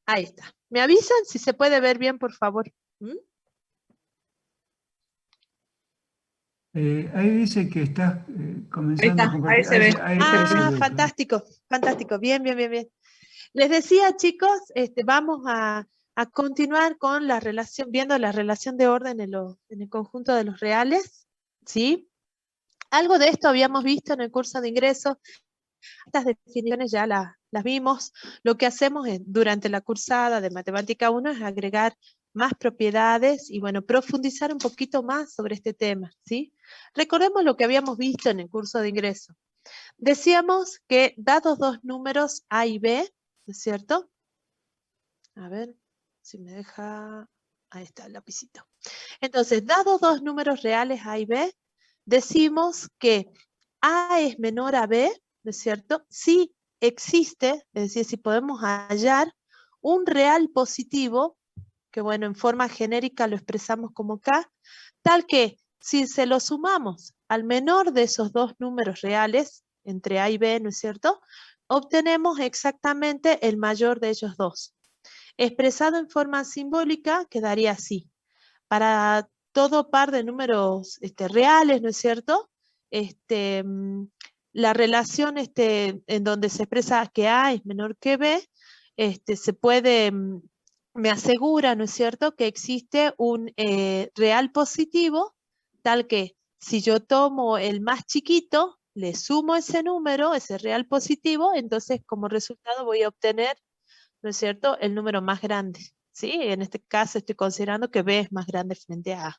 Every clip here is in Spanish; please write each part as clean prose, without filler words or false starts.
Ahí está. ¿Me avisan si se puede ver bien, por favor? ¿Mm? Ahí dice que estás Ahí comenzando a está, ahí compartir. se ve. Ahí se ve. Fantástico, fantástico. Bien, bien, bien, bien. Les decía, chicos, vamos a continuar con la relación, viendo la relación de orden en el conjunto de los reales, ¿sí? Algo de esto habíamos visto en el curso de ingreso. Estas definiciones ya las vimos. Lo que hacemos durante la cursada de Matemática 1 es agregar más propiedades y, bueno, profundizar un poquito más sobre este tema, ¿sí? Recordemos lo que habíamos visto en el curso de ingreso. Decíamos que dados dos números A y B, ¿no es cierto? A ver si me deja... Ahí está el lapicito. Entonces, dados dos números reales A y B, decimos que A es menor a B, ¿no es cierto? Si existe, es decir, si podemos hallar un real positivo, que bueno, en forma genérica lo expresamos como K, tal que si se lo sumamos al menor de esos dos números reales, entre A y B, ¿no es cierto?, obtenemos exactamente el mayor de ellos dos. Expresado en forma simbólica, quedaría así. Para todo par de números reales, ¿no es cierto?, la relación en donde se expresa que A es menor que B, se puede, me asegura, ¿no es cierto?, que existe un real positivo, tal que si yo tomo el más chiquito, le sumo ese número, ese real positivo, entonces como resultado voy a obtener, ¿no es cierto?, el número más grande, ¿sí? En este caso estoy considerando que B es más grande frente a A.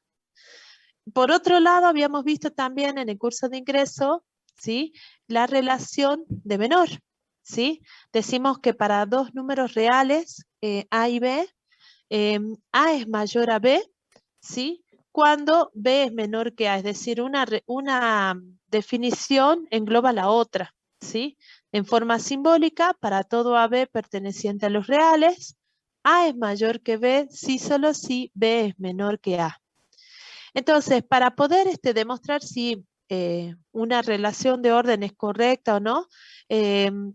Por otro lado, habíamos visto también en el curso de ingreso, ¿sí?, la relación de menor, ¿sí? Decimos que para dos números reales, A y B, A es mayor a B, ¿sí?, cuando B es menor que A, es decir, una definición engloba la otra, ¿sí? En forma simbólica, para todo AB perteneciente a los reales, A es mayor que B si solo si B es menor que A. Entonces, para poder demostrar si una relación de orden es correcta o no,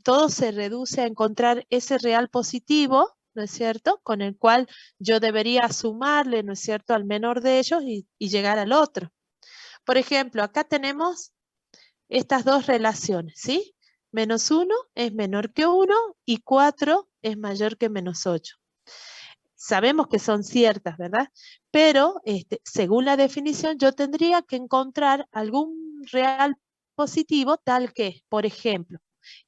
todo se reduce a encontrar ese real positivo, ¿no es cierto?, con el cual yo debería sumarle, ¿no es cierto?, al menor de ellos y llegar al otro. Por ejemplo, acá tenemos estas dos relaciones, ¿sí? Menos 1 es menor que 1 y 4 es mayor que menos 8. Sabemos que son ciertas, ¿verdad? Pero según la definición yo tendría que encontrar algún real positivo tal que, por ejemplo,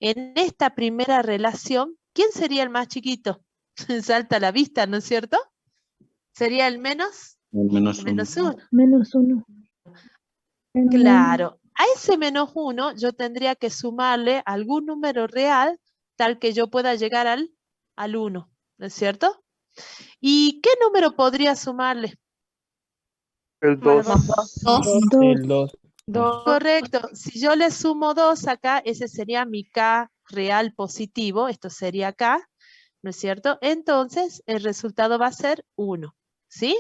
en esta primera relación, ¿quién sería el más chiquito? Salta a la vista, ¿no es cierto? Sería el menos, El menos el menos uno. 1. Menos 1. Claro, a ese menos 1 yo tendría que sumarle algún número real tal que yo pueda llegar al 1, ¿no es cierto? ¿Y qué número podría sumarle? El ¿Cómo la 2. vamos? El 2. Correcto. Si yo le sumo 2 acá, ese sería mi K real positivo, esto sería K, ¿no es cierto? Entonces, el resultado va a ser 1, ¿sí?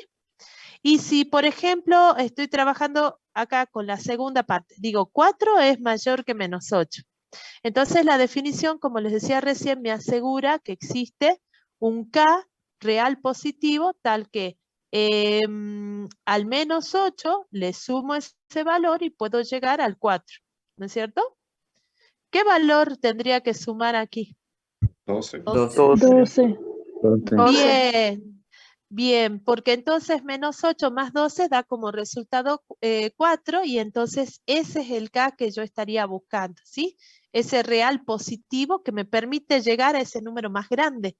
Y si, por ejemplo, estoy trabajando acá con la segunda parte, digo 4 es mayor que menos 8. Entonces, la definición, como les decía recién, me asegura que existe un K real positivo tal que al menos 8 le sumo ese valor y puedo llegar al 4, ¿no es cierto? ¿Qué valor tendría que sumar aquí? 12. 12. Bien, bien, porque entonces menos 8 más 12 da como resultado 4 y entonces ese es el K que yo estaría buscando, ¿sí? Ese real positivo que me permite llegar a ese número más grande,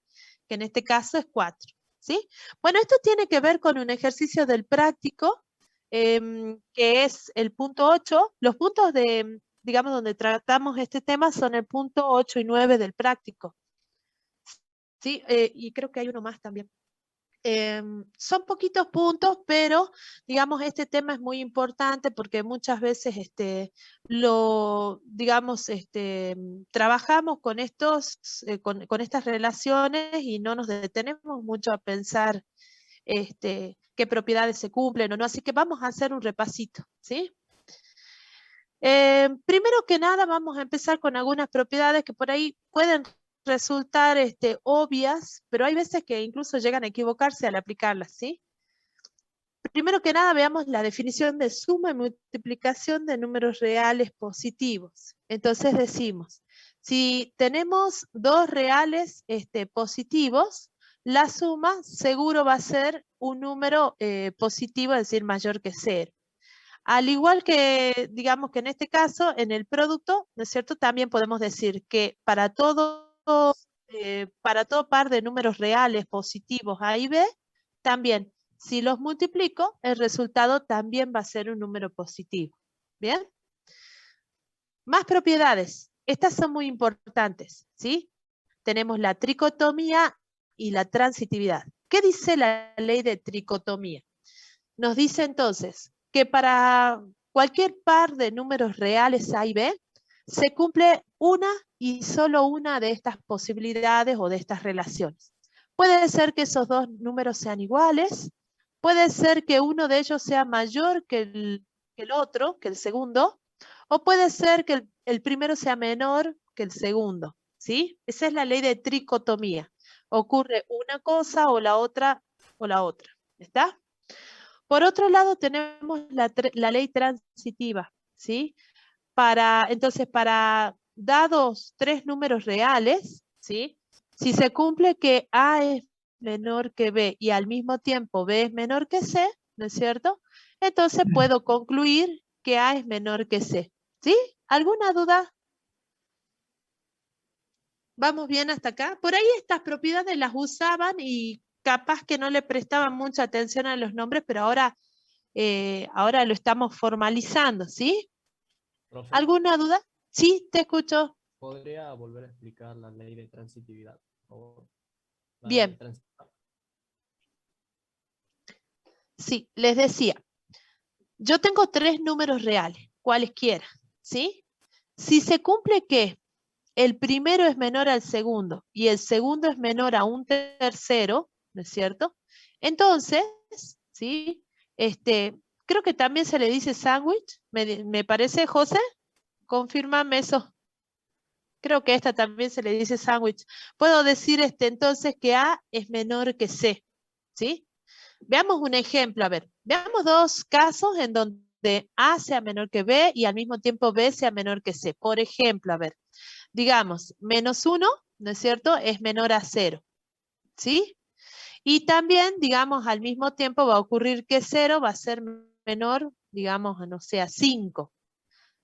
que en este caso es 4, ¿sí? Bueno, esto tiene que ver con un ejercicio del práctico, que es el punto 8. Los puntos digamos, donde tratamos este tema son el punto 8 y 9 del práctico. Sí, y creo que hay uno más también. Son poquitos puntos, pero digamos este tema es muy importante porque muchas veces digamos, trabajamos con con estas relaciones y no nos detenemos mucho a pensar qué propiedades se cumplen o no, así que vamos a hacer un repasito, ¿sí? Primero que nada vamos a empezar con algunas propiedades que por ahí pueden resultar obvias, pero hay veces que incluso llegan a equivocarse al aplicarlas, ¿sí? Primero que nada, veamos la definición de suma y multiplicación de números reales positivos. Entonces decimos, si tenemos dos reales positivos, la suma seguro va a ser un número positivo, es decir, mayor que 0. Al igual que, digamos que en este caso, en el producto, ¿no es cierto? También podemos decir que para todo par de números reales positivos A y B, también, si los multiplico, el resultado también va a ser un número positivo. ¿Bien? Más propiedades. Estas son muy importantes, ¿sí? Tenemos la tricotomía y la transitividad. ¿Qué dice la ley de tricotomía? Nos dice entonces que para cualquier par de números reales A y B, se cumple una y solo una de estas posibilidades o de estas relaciones. Puede ser que esos dos números sean iguales, puede ser que uno de ellos sea mayor que el otro, que el segundo, o puede ser que el primero sea menor que el segundo, ¿sí? Esa es la ley de tricotomía. Ocurre una cosa o la otra, ¿está? Por otro lado, tenemos la ley transitiva, ¿sí? Entonces, para dados tres números reales, ¿sí? Si se cumple que A es menor que B y al mismo tiempo B es menor que C, ¿no es cierto? Entonces puedo concluir que A es menor que C, ¿sí? ¿Alguna duda? ¿Vamos bien hasta acá? Por ahí estas propiedades las usaban y capaz que no le prestaban mucha atención a los nombres, pero ahora lo estamos formalizando, ¿sí? Profe, ¿Alguna duda? Sí, te escucho. ¿podría volver a explicar la ley de transitividad, por favor? La ley de Bien, transitividad. sí, les decía, yo tengo tres números reales, cualesquiera, ¿sí? Si se cumple que el primero es menor al segundo y el segundo es menor a un tercero, ¿no es cierto? Entonces, ¿sí? Creo que también se le dice sándwich, me parece, José, confírmame eso. Creo que a esta también se le dice sándwich. Puedo decir entonces que A es menor que C, ¿sí? Veamos un ejemplo, a ver, veamos dos casos en donde A sea menor que B y al mismo tiempo B sea menor que C. Por ejemplo, a ver, digamos, -1, ¿no es cierto?, es menor a 0, ¿sí? Y también, digamos, al mismo tiempo va a ocurrir que 0 va a ser menor, digamos, no sé, a 5,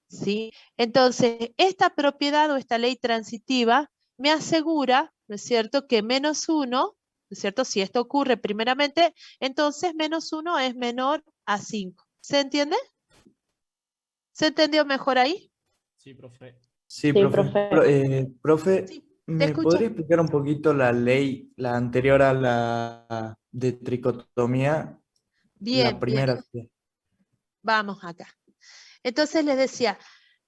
¿sí? Entonces, esta propiedad o esta ley transitiva me asegura, ¿no es cierto?, que -1, ¿no es cierto?, si esto ocurre primeramente, entonces -1 es menor a 5. ¿Se entiende? ¿Se entendió mejor ahí? Sí, profe. Sí, Sí, profe. profe. Profe, Sí, te ¿me escucho. podría explicar un poquito la ley, la anterior a la de tricotomía? La Bien, bien. primera. Vamos acá. Entonces les decía,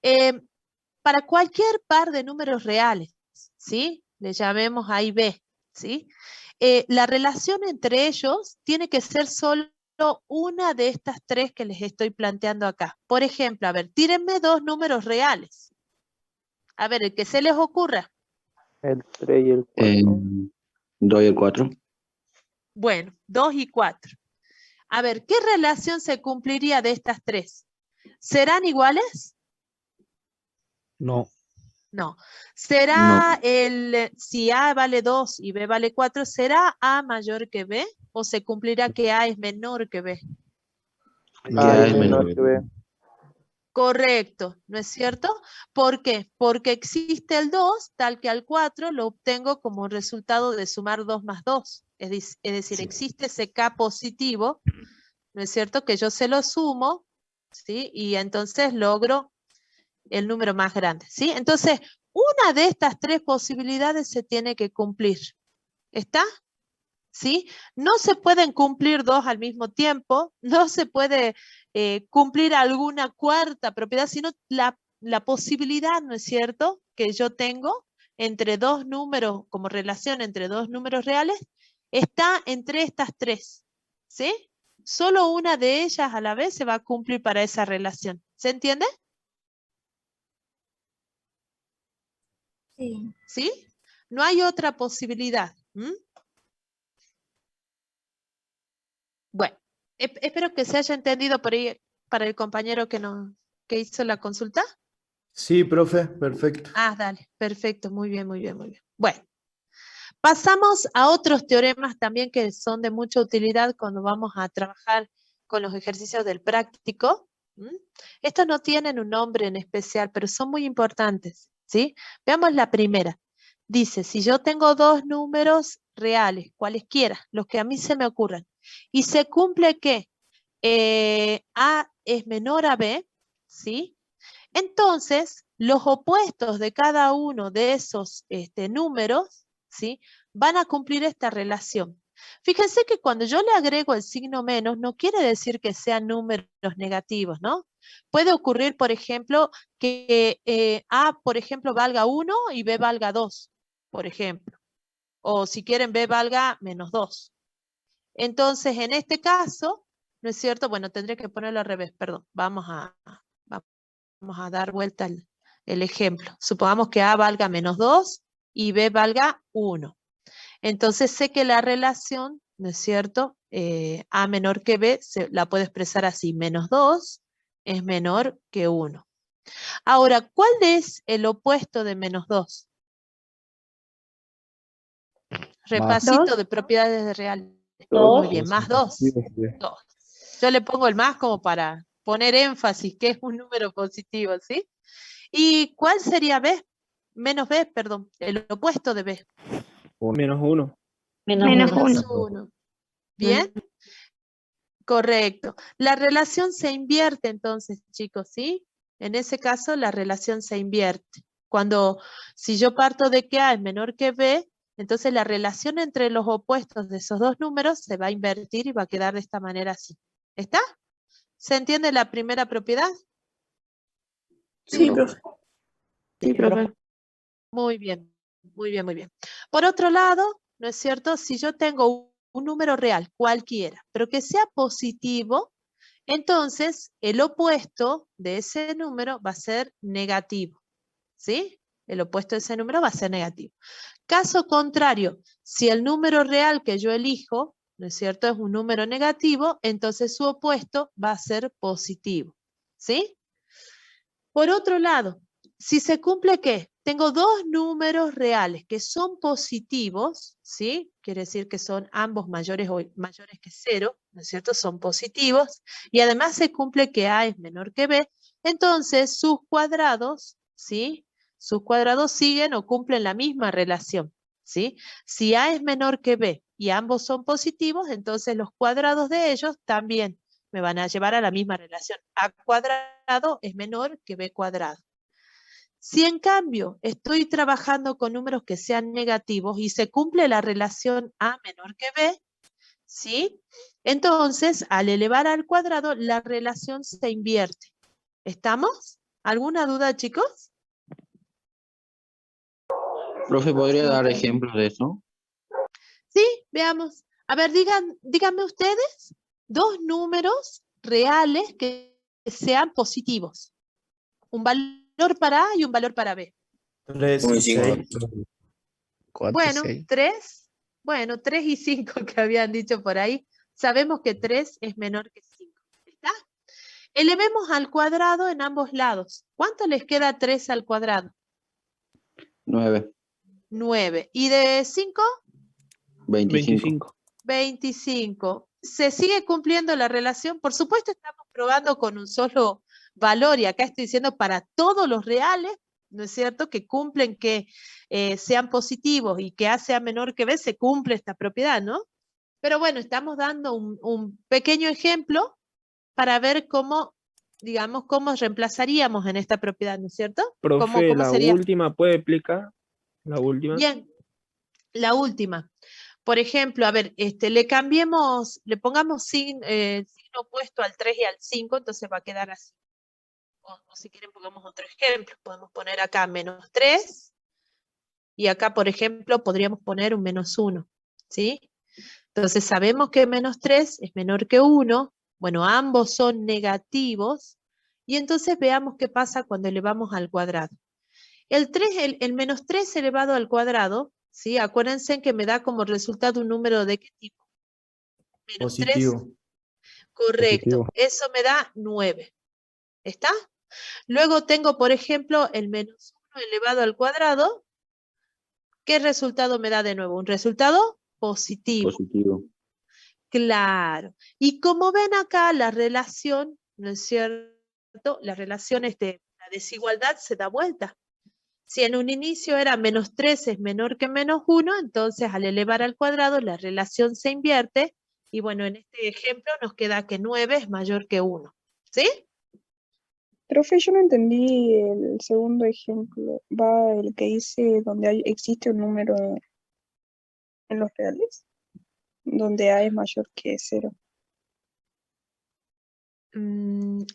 eh, para cualquier par de números reales, ¿sí? Le llamemos A y B, ¿sí? La relación entre ellos tiene que ser solo una de estas tres que les estoy planteando acá. Por ejemplo, a ver, tírenme dos números reales. A ver, el que se les ocurra. El 3 y el 4. 2 y el 4. Bueno, 2 y 4. A ver, ¿qué relación se cumpliría de estas tres? ¿Serán iguales? No. No. ¿Será si A vale 2 y B vale 4, ¿será A mayor que B? ¿O se cumplirá que A es menor que B? A es menor que B. Correcto, ¿no es cierto? ¿Por qué? Porque existe el 2, tal que al 4 lo obtengo como resultado de sumar 2 más 2. Es decir, Sí. existe ese K positivo, ¿no es cierto? Que yo se lo sumo, ¿sí? Y entonces logro el número más grande, ¿sí? Entonces, una de estas tres posibilidades se tiene que cumplir. ¿Está? ¿Sí? No se pueden cumplir dos al mismo tiempo, no se puede cumplir alguna cuarta propiedad, sino la posibilidad, ¿no es cierto?, que yo tengo entre dos números, como relación entre dos números reales, está entre estas tres, ¿sí? Solo una de ellas a la vez se va a cumplir para esa relación. ¿Se entiende? Sí. ¿Sí? No hay otra posibilidad. Bueno, espero que se haya entendido por ahí para el compañero que hizo la consulta. Sí, profe, perfecto. Ah, dale, perfecto, muy bien, muy bien, muy bien. Bueno, pasamos a otros teoremas también que son de mucha utilidad cuando vamos a trabajar con los ejercicios del práctico. Estos no tienen un nombre en especial, pero son muy importantes, ¿sí? Veamos la primera. Dice, si yo tengo dos números reales, cualesquiera, los que a mí se me ocurran, y se cumple que A es menor a B, ¿sí? Entonces, los opuestos de cada uno de esos números, ¿sí? Van a cumplir esta relación. Fíjense que cuando yo le agrego el signo menos, no quiere decir que sean números negativos, ¿no? Puede ocurrir, por ejemplo, que A, por ejemplo, valga 1 y B valga 2, por ejemplo. O si quieren, B valga menos 2. Entonces, en este caso, ¿no es cierto? Bueno, tendré que ponerlo al revés, perdón. Vamos a dar vuelta el ejemplo. Supongamos que A valga menos 2 y B valga 1. Entonces sé que la relación, ¿no es cierto? A menor que B la puedo expresar así. Menos 2 es menor que 1. Ahora, ¿cuál es el opuesto de menos 2? Repasito ¿Dos? de propiedades de reales. Dos. Muy bien, más 2. 2. Yo le pongo el más como para poner énfasis, que es un número positivo, ¿sí? ¿Y cuál sería B? Menos B, perdón, el opuesto de B. Menos 1. Menos Menos uno. 1. ¿Bien? Correcto. La relación se invierte entonces, chicos, ¿sí? En ese caso, la relación se invierte. Si yo parto de que A es menor que B, entonces la relación entre los opuestos de esos dos números se va a invertir y va a quedar de esta manera así. ¿Está? ¿Se entiende la primera propiedad? Sí, profe. Sí, profe. Muy bien, muy bien, muy bien. Por otro lado, ¿no es cierto? Si yo tengo un número real, cualquiera, pero que sea positivo, entonces el opuesto de ese número va a ser negativo, ¿sí? El opuesto de ese número va a ser negativo. Caso contrario, si el número real que yo elijo, ¿no es cierto?, es un número negativo, entonces su opuesto va a ser positivo, ¿sí? Por otro lado, si se cumple que tengo dos números reales que son positivos, ¿sí? Quiere decir que son ambos mayores que 0, ¿no es cierto? Son positivos. Y además se cumple que A es menor que B. Entonces sus cuadrados, ¿sí? Sus cuadrados siguen o cumplen la misma relación, ¿sí? Si A es menor que B y ambos son positivos, entonces los cuadrados de ellos también me van a llevar a la misma relación. A cuadrado es menor que B cuadrado. Si en cambio estoy trabajando con números que sean negativos y se cumple la relación A menor que B, ¿sí? Entonces, al elevar al cuadrado, la relación se invierte. ¿Estamos? ¿Alguna duda, chicos? Profe, ¿podría dar ejemplos de eso? Sí, veamos. A ver, díganme ustedes dos números reales que sean positivos. Un valor para A y un valor para B. 3 y 6. 4, Bueno, 6. 3. Bueno, 3 y 5 que habían dicho por ahí. Sabemos que 3 es menor que 5. ¿Está? Elevemos al cuadrado en ambos lados. ¿Cuánto les queda 3 al cuadrado? 9. 9. ¿Y de 5? 25. 25. ¿Se sigue cumpliendo la relación? Por supuesto estamos probando con un solo valor y acá estoy diciendo para todos los reales, ¿no es cierto? Que cumplen que sean positivos y que A sea menor que B, se cumple esta propiedad, ¿no? Pero bueno, estamos dando un pequeño ejemplo para ver cómo, digamos, cómo reemplazaríamos en esta propiedad, ¿no es cierto? Profe, ¿Cómo la sería? última, ¿puede explicar? La última. Bien, la última. Por ejemplo, a ver, le pongamos signo opuesto al 3 y al 5, entonces va a quedar así. O si quieren pongamos otro ejemplo, podemos poner acá menos 3, y acá, por ejemplo, podríamos poner un menos 1, ¿sí? Entonces sabemos que menos 3 es menor que 1, bueno, ambos son negativos, y entonces veamos qué pasa cuando elevamos al cuadrado. El menos 3 elevado al cuadrado, ¿sí? Acuérdense que me da como resultado un número de qué tipo. Menos 3. Positivo. Correcto. Positivo. Eso me da 9. ¿Está? Luego tengo, por ejemplo, el menos 1 elevado al cuadrado. ¿Qué resultado me da de nuevo? Un resultado positivo. Positivo. Claro. Y como ven acá, la relación, ¿no es cierto? La relación, la desigualdad se da vuelta. Si en un inicio era menos 3 es menor que menos 1, entonces al elevar al cuadrado la relación se invierte. Y bueno, en este ejemplo nos queda que 9 es mayor que 1. ¿Sí? Profe, yo no entendí el segundo ejemplo. ¿Va el que dice donde existe un número en los reales? Donde A es mayor que 0.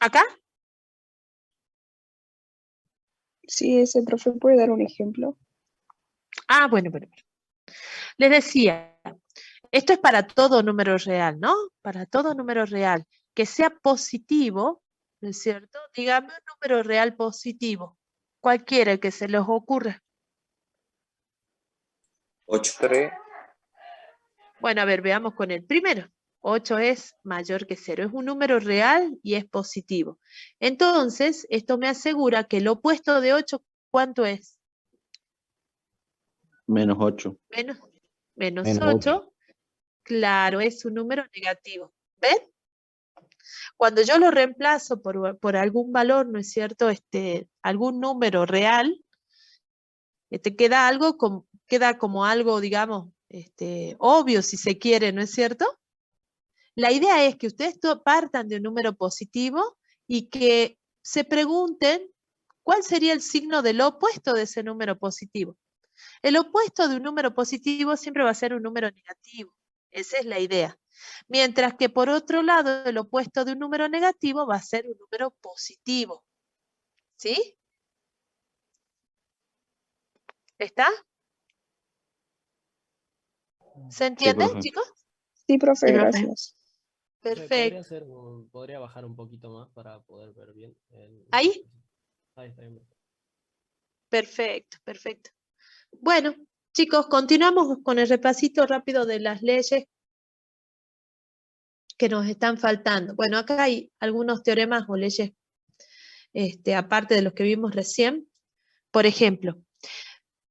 ¿Acá? Sí, ese profe puede dar un ejemplo. Ah, bueno. Les decía, esto es para todo número real, ¿no? Para todo número real. Que sea positivo, ¿no es cierto? Dígame un número real positivo. Cualquiera que se les ocurra. 8. 3. Bueno, a ver, veamos con el primero. 8 es mayor que 0. Es un número real y es positivo. Entonces, esto me asegura que el opuesto de 8, ¿cuánto es? Menos 8. Menos Menos 8. Claro, es un número negativo. ¿Ven? Cuando yo lo reemplazo por algún valor, ¿no es cierto? Algún número real, queda como algo, digamos, obvio si se quiere, ¿no es cierto? La idea es que ustedes partan de un número positivo y que se pregunten cuál sería el signo del opuesto de ese número positivo. El opuesto de un número positivo siempre va a ser un número negativo. Esa es la idea. Mientras que por otro lado, el opuesto de un número negativo va a ser un número positivo. ¿Sí? ¿Está? ¿Se entiende, profe. chicos? Sí, profe, Sí, profe. gracias. Perfecto. Podría bajar un poquito más para poder ver bien. ¿Ahí? Ahí está bien. Perfecto. Bueno, chicos, continuamos con el repasito rápido de las leyes que nos están faltando. Bueno, acá hay algunos teoremas o leyes aparte de los que vimos recién. Por ejemplo,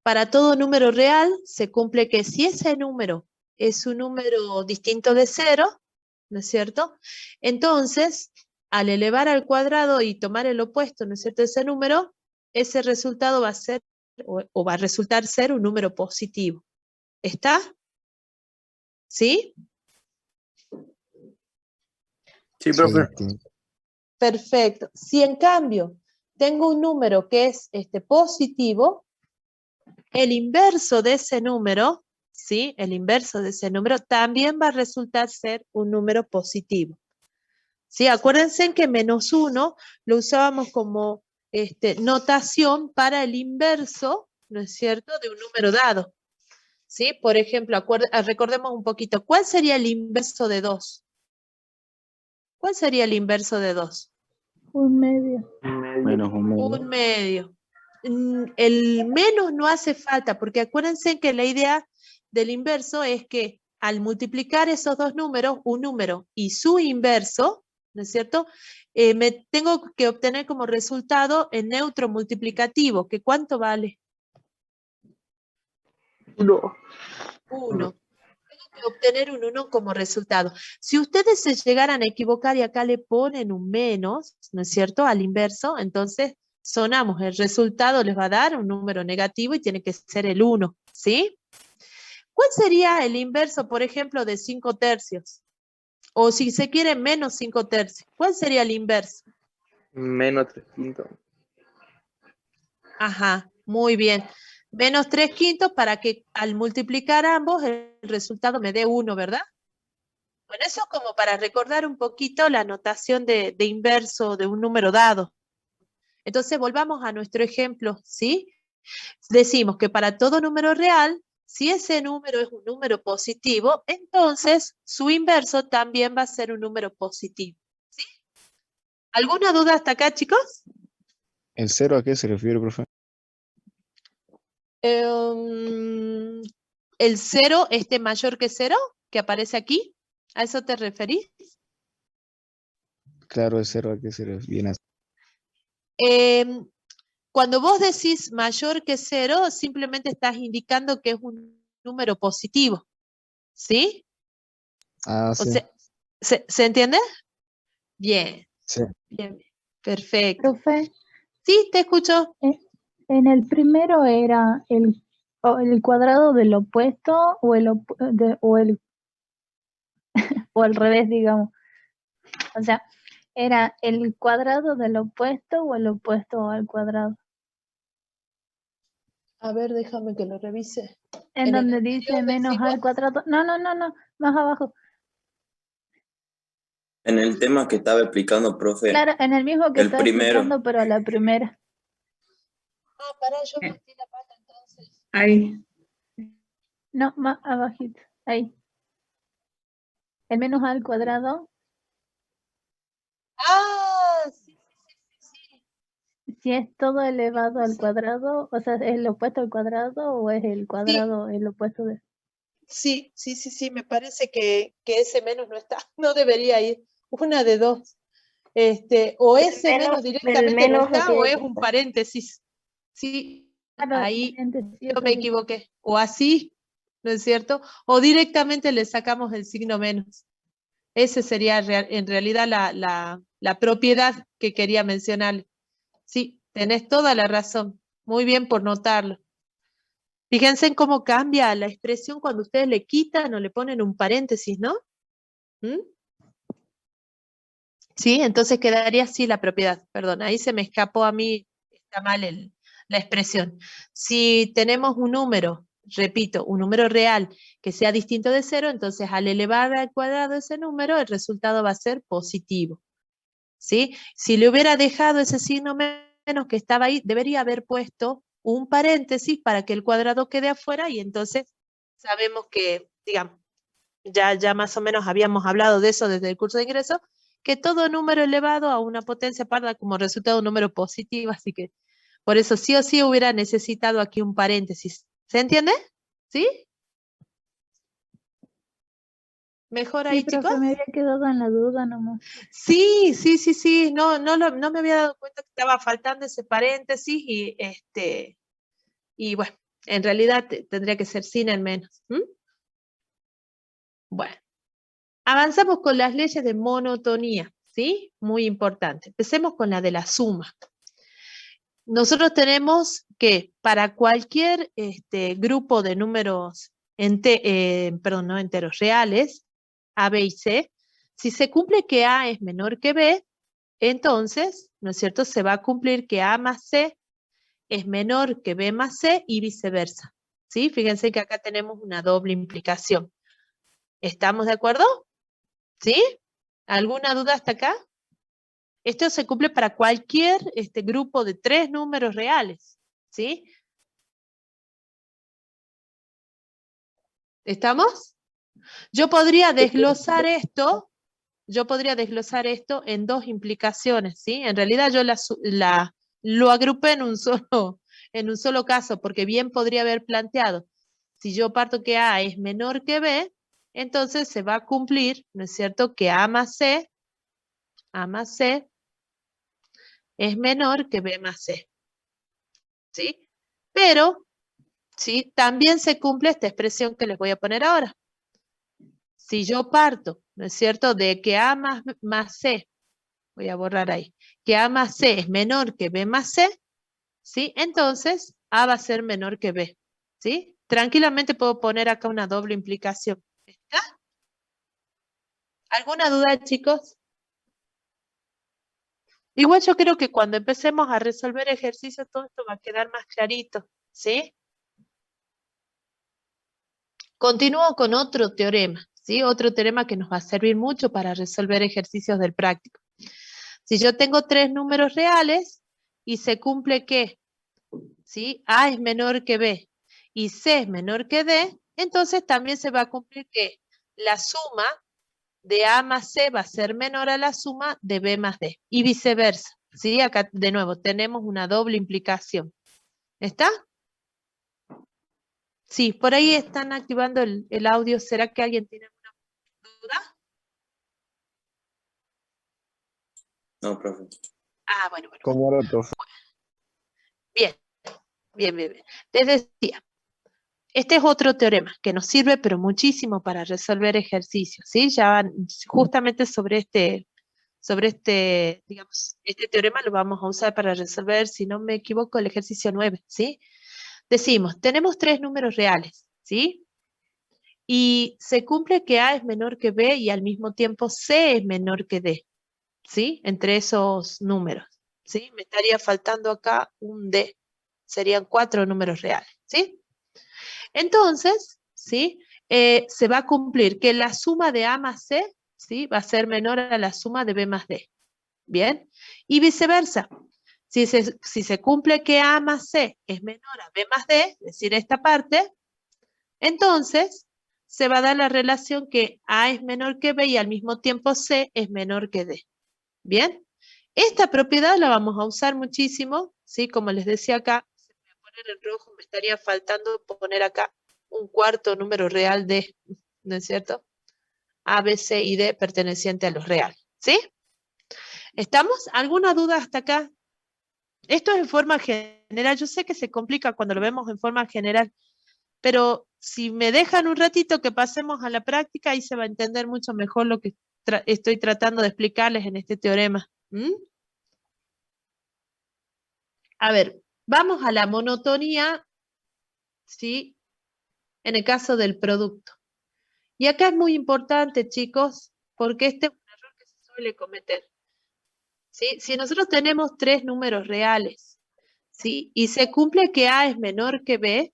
para todo número real se cumple que si ese número es un número distinto de 0, ¿no es cierto? Entonces, al elevar al cuadrado y tomar el opuesto, ¿no es cierto?, de ese número, ese resultado va a ser o va a resultar ser un número positivo. ¿Está? ¿Sí? Sí, profe. Perfecto. Si en cambio tengo un número que es positivo, el inverso de ese número, ¿sí? El inverso de ese número también va a resultar ser un número positivo. ¿Sí? Acuérdense que menos 1 lo usábamos como notación para el inverso, ¿no es cierto?, de un número dado. ¿Sí? Por ejemplo, recordemos un poquito, ¿cuál sería el inverso de 2? ¿Cuál sería el inverso de 2? Un medio. Menos un medio. Un medio. El menos no hace falta, porque acuérdense que la idea del inverso es que al multiplicar esos dos números, un número y su inverso, ¿no es cierto?, me tengo que obtener como resultado el neutro multiplicativo, que ¿cuánto vale? 1. 1. Tengo que obtener un 1 como resultado. Si ustedes se llegaran a equivocar y acá le ponen un menos, ¿no es cierto?, al inverso, entonces sonamos, el resultado les va a dar un número negativo y tiene que ser el 1, ¿sí? ¿Cuál sería el inverso, por ejemplo, de 5 tercios? O si se quiere, menos 5 tercios. ¿Cuál sería el inverso? Menos 3 quintos. Ajá, muy bien. Menos 3 quintos para que al multiplicar ambos el resultado me dé 1, ¿verdad? Bueno, eso es como para recordar un poquito la notación de inverso de un número dado. Entonces volvamos a nuestro ejemplo, ¿sí? Decimos que para todo número real, si ese número es un número positivo, entonces su inverso también va a ser un número positivo, ¿sí? ¿Alguna duda hasta acá, chicos? ¿El 0 a qué se refiere, profe? el 0 esté mayor que 0, que aparece aquí. ¿A eso te referís? Claro, es 0 que 0 viene así. Cuando vos decís mayor que 0, simplemente estás indicando que es un número positivo. ¿Sí? Ah, O sí. sea, ¿se entiende? Bien, Sí. bien, perfecto. Profe, Sí, te escucho. en el primero era el cuadrado del opuesto o o al revés, digamos. O sea, ¿era el cuadrado del opuesto o el opuesto al cuadrado? A ver, déjame que lo revise. En ¿En el donde anterior dice menos decís vos? al cuadrado. No, más abajo. En el tema que estaba explicando, profe, Claro, en el mismo que el estaba primero. explicando, pero a la primera. Ah, pará, yo metí la pata entonces. Ahí. No, más abajito. Ahí. El menos al cuadrado. Ah, sí, sí. Si es todo elevado al cuadrado, o sea, ¿es el opuesto al cuadrado o es el cuadrado el opuesto de...? Sí, me parece que ese menos no está, no debería ir. Una de dos. O ese menos directamente no está o es un paréntesis. Sí, Claro, ahí paréntesis, yo eso me sí. equivoqué. O así, ¿no es cierto? O directamente le sacamos el signo menos. Ese sería en realidad la propiedad que quería mencionar. Sí, tenés toda la razón. Muy bien por notarlo. Fíjense en cómo cambia la expresión cuando ustedes le quitan o le ponen un paréntesis, ¿no? ¿Mm? Sí, entonces quedaría así la propiedad. Perdón, ahí se me escapó a mí, está mal la expresión. Si tenemos un número, repito, un número real que sea distinto de 0, entonces al elevar al cuadrado ese número, el resultado va a ser positivo. ¿Sí? Si le hubiera dejado ese signo menos que estaba ahí, debería haber puesto un paréntesis para que el cuadrado quede afuera y entonces sabemos que, digamos, ya más o menos habíamos hablado de eso desde el curso de ingreso, que todo número elevado a una potencia par da como resultado un número positivo, así que por eso sí o sí hubiera necesitado aquí un paréntesis. ¿Se entiende? ¿Sí? ¿Mejor ahí, Sí, profe, chicos? me había quedado en la duda nomás. Sí, no me había dado cuenta que estaba faltando ese paréntesis y bueno, en realidad tendría que ser sin el menos. ¿Mm? Bueno, avanzamos con las leyes de monotonía, ¿sí? Muy importante. Empecemos con la de la suma. Nosotros tenemos que para cualquier grupo de números, no enteros, reales, A, B y C, si se cumple que A es menor que B, entonces, ¿no es cierto?, se va a cumplir que A más C es menor que B más C y viceversa. ¿Sí? Fíjense que acá tenemos una doble implicación. ¿Estamos de acuerdo? ¿Sí? ¿Alguna duda hasta acá? Esto se cumple para cualquier grupo de 3 números reales. ¿Sí? ¿Estamos? Yo podría desglosar esto en dos implicaciones, ¿sí? En realidad yo lo agrupé en un solo caso, porque bien podría haber planteado, si yo parto que A es menor que B, entonces se va a cumplir, ¿no es cierto?, que A más C es menor que B más C, ¿sí? Pero, ¿sí?, también se cumple esta expresión que les voy a poner ahora. Si yo parto, ¿no es cierto?, de que A más C, voy a borrar ahí, que A más C es menor que B más C, ¿sí? Entonces, A va a ser menor que B, ¿sí? Tranquilamente puedo poner acá una doble implicación. ¿Está? ¿Alguna duda, chicos? Igual yo creo que cuando empecemos a resolver ejercicios, todo esto va a quedar más clarito, ¿sí? Continúo con otro teorema, ¿sí? Otro teorema que nos va a servir mucho para resolver ejercicios del práctico. Si yo tengo 3 números reales y se cumple que, ¿sí?, A es menor que B y C es menor que D, entonces también se va a cumplir que la suma de A más C va a ser menor a la suma de B más D y viceversa. ¿Sí? Acá de nuevo tenemos una doble implicación. ¿Está? Sí, por ahí están activando el audio. ¿Será que alguien tiene alguna duda? No, profe. Ah, bueno. ¿Cómo era, profe? Bien. Les decía, este es otro teorema que nos sirve pero muchísimo para resolver ejercicios, ¿sí? Ya justamente sobre digamos, este teorema lo vamos a usar para resolver, si no me equivoco, el ejercicio 9, ¿sí? Decimos, tenemos tres números reales, ¿sí? Y se cumple que A es menor que B y al mismo tiempo C es menor que D, ¿sí? Entre esos números, ¿sí? Me estaría faltando acá un D. Serían 4 números reales, ¿sí? Entonces, ¿sí? Se va a cumplir que la suma de A más C, ¿sí? Va a ser menor a la suma de B más D, ¿bien? Y viceversa. Si se cumple que A más C es menor a B más D, es decir, esta parte, entonces se va a dar la relación que A es menor que B y al mismo tiempo C es menor que D. ¿Bien? Esta propiedad la vamos a usar muchísimo, ¿sí? Como les decía acá, se me va a poner en rojo, me estaría faltando poner acá un cuarto número real D, ¿no es cierto? A, B, C y D perteneciente a los reales, ¿sí? ¿Estamos? ¿Alguna duda hasta acá? Esto es en forma general, yo sé que se complica cuando lo vemos en forma general, pero si me dejan un ratito que pasemos a la práctica, ahí se va a entender mucho mejor lo que estoy tratando de explicarles en este teorema. A ver, vamos a la monotonía, ¿sí? En el caso del producto. Y acá es muy importante, chicos, porque este es un error que se suele cometer. ¿Sí? Si nosotros tenemos tres números reales, ¿sí? Y se cumple que A es menor que B,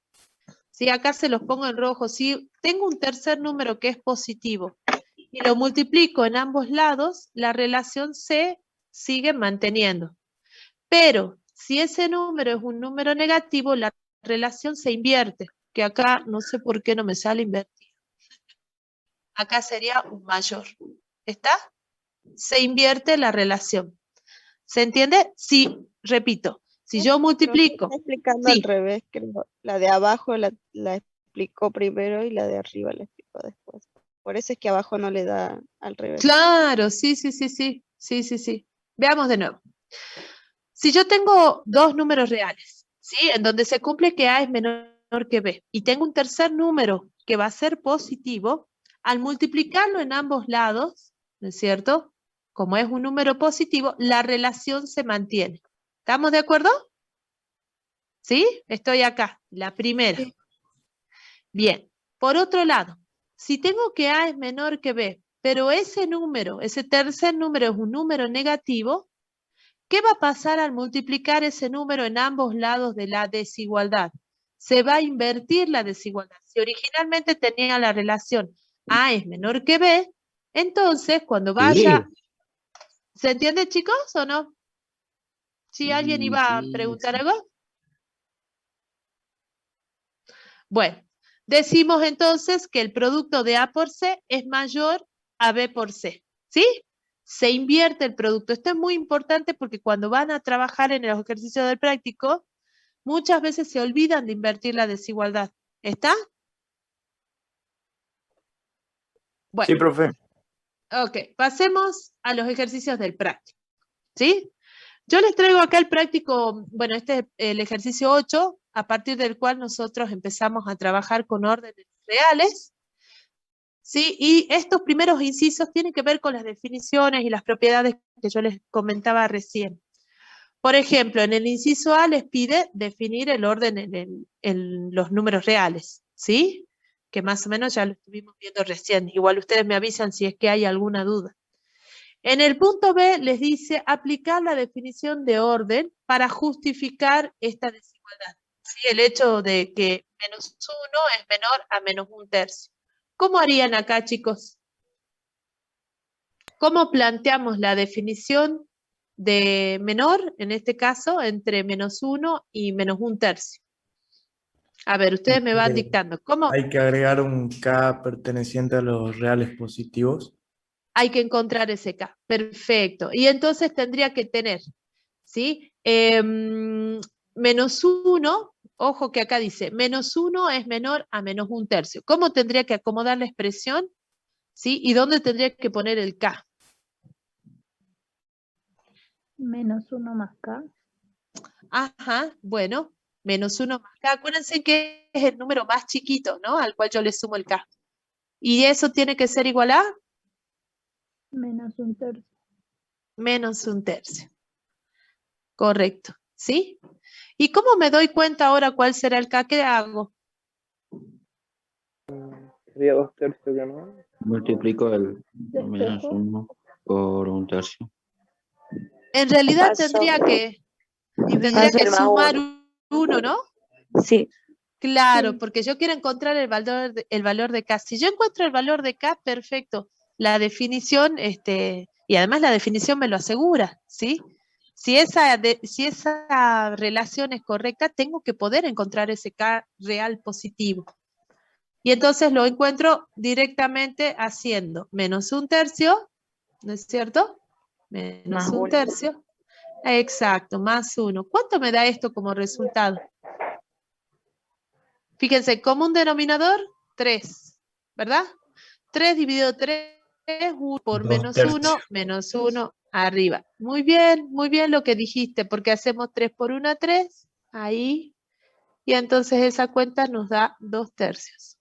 ¿sí? Acá se los pongo en rojo. Si tengo un tercer número que es positivo y lo multiplico en ambos lados, la relación se sigue manteniendo. Pero si ese número es un número negativo, la relación se invierte, que acá no sé por qué no me sale invertido. Acá sería un mayor. ¿Está? Se invierte la relación. ¿Se entiende? Sí, repito, si yo multiplico. Está explicando Sí. al revés, creo. La de abajo la explicó primero y la de arriba la explicó después. Por eso es que abajo no le da al revés. Claro, sí. Veamos de nuevo. Si yo tengo dos números reales, ¿sí? En donde se cumple que A es menor que B, y tengo un tercer número que va a ser positivo, al multiplicarlo en ambos lados, ¿no es cierto? Como es un número positivo, la relación se mantiene. ¿Estamos de acuerdo? ¿Sí? Estoy acá, la primera. Sí. Bien, por otro lado, si tengo que A es menor que B, pero ese número, ese tercer número es un número negativo, ¿qué va a pasar al multiplicar ese número en ambos lados de la desigualdad? Se va a invertir la desigualdad. Si originalmente tenía la relación A es menor que B, entonces cuando vaya... ¿Se entiende, chicos, o no? ¿Si alguien iba a preguntar algo? Bueno, decimos entonces que el producto de A por C es mayor a B por C, ¿sí? Se invierte el producto. Esto es muy importante porque cuando van a trabajar en los ejercicios del práctico, muchas veces se olvidan de invertir la desigualdad. ¿Está? Bueno. Sí, profe. Ok, pasemos a los ejercicios del práctico, ¿sí? Yo les traigo acá el práctico, bueno, este es el ejercicio 8, a partir del cual nosotros empezamos a trabajar con órdenes reales, ¿sí? Y estos primeros incisos tienen que ver con las definiciones y las propiedades que yo les comentaba recién. Por ejemplo, en el inciso A les pide definir el orden en los números reales, ¿sí? Que más o menos ya lo estuvimos viendo recién. Igual ustedes me avisan si es que hay alguna duda. En el punto B les dice aplicar la definición de orden para justificar esta desigualdad. ¿Sí? El hecho de que menos 1 es menor a menos 1/3. ¿Cómo harían acá, chicos? ¿Cómo planteamos la definición de menor, en este caso, entre menos 1 y menos 1/3? A ver, ustedes me van dictando. ¿Cómo? Hay que agregar un K perteneciente a los reales positivos. Hay que encontrar ese K. Perfecto. Y entonces tendría que tener, ¿sí? Menos 1 Ojo que acá dice, -1 es menor a -1/3. ¿Cómo tendría que acomodar la expresión? ¿Sí? ¿Y dónde tendría que poner el K? -1 más K. Ajá, bueno, -1 más K. Acuérdense que es el número más chiquito, ¿no? Al cual yo le sumo el K. ¿Y eso tiene que ser igual a? -1/3. -1/3. Correcto, ¿sí? ¿Y cómo me doy cuenta ahora cuál será el K? ¿Qué hago? Sería 2/3, que no. Multiplico el Despejo. -1 por 1/3. En realidad Paso. tendría que Paso el más sumar uno. 1, ¿no? Sí. Claro, Sí. porque yo quiero encontrar el valor de K. Si yo encuentro el valor de K, perfecto. La definición, y además la definición me lo asegura, ¿sí? Si esa relación es correcta, tengo que poder encontrar ese K real positivo. Y entonces lo encuentro directamente haciendo -1/3, ¿no es cierto? Más uno. -1/3. Exacto, +1. ¿Cuánto me da esto como resultado? Fíjense, común denominador, 3, ¿verdad? 3 dividido 3, 1 por 2/3. -1 arriba. Muy bien lo que dijiste, porque hacemos 3 por 1, 3, ahí, y entonces esa cuenta nos da 2/3.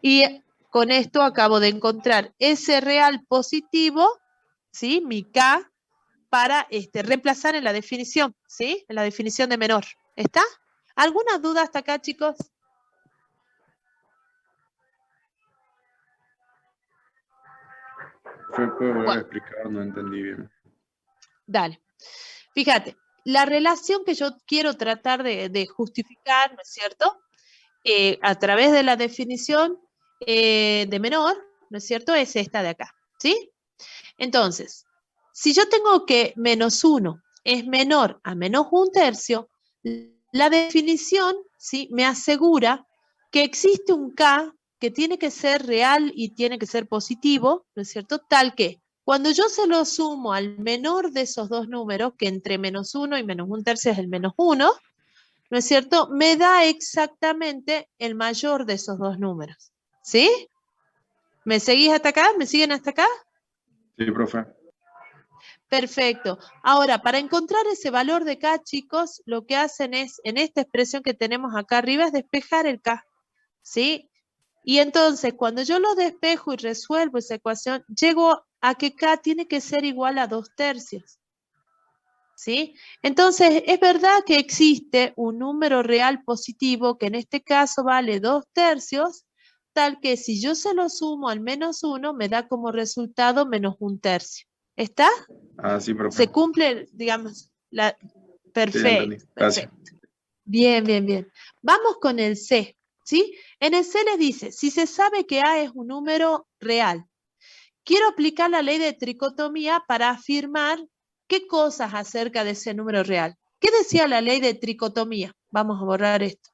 Y con esto acabo de encontrar ese real positivo, ¿sí? Mi K, para reemplazar en la definición, ¿sí? En la definición de menor. ¿Está? ¿Alguna duda hasta acá, chicos? ¿Puede volver a explicar? No entendí bien. Dale. Fíjate, la relación que yo quiero tratar de justificar, ¿no es cierto? A través de la definición de menor, ¿no es cierto? Es esta de acá, ¿sí? Entonces, si yo tengo que -1 es menor a -1/3, la definición, ¿sí? Me asegura que existe un K que tiene que ser real y tiene que ser positivo, ¿no es cierto? Tal que cuando yo se lo sumo al menor de esos dos números, que entre -1 y -1/3 es el -1, ¿no es cierto? Me da exactamente el mayor de esos dos números, ¿sí? ¿Me seguís hasta acá? ¿Me siguen hasta acá? Sí, profe. Perfecto. Ahora, para encontrar ese valor de K, chicos, lo que hacen es, en esta expresión que tenemos acá arriba, es despejar el K, ¿sí? Y entonces, cuando yo lo despejo y resuelvo esa ecuación, llego a que K tiene que ser igual a 2/3, ¿sí? Entonces, es verdad que existe un número real positivo, que en este caso vale 2/3, tal que si yo se lo sumo al -1, me da como resultado -1/3. ¿Está? Ah, sí, profe. Se cumple, digamos, la... Sí, ya Perfecto, entendí. Gracias. perfecto. Bien. Vamos con el C, ¿sí? En el C les dice, si se sabe que A es un número real, quiero aplicar la ley de tricotomía para afirmar qué cosas acerca de ese número real. ¿Qué decía la ley de tricotomía? Vamos a borrar esto.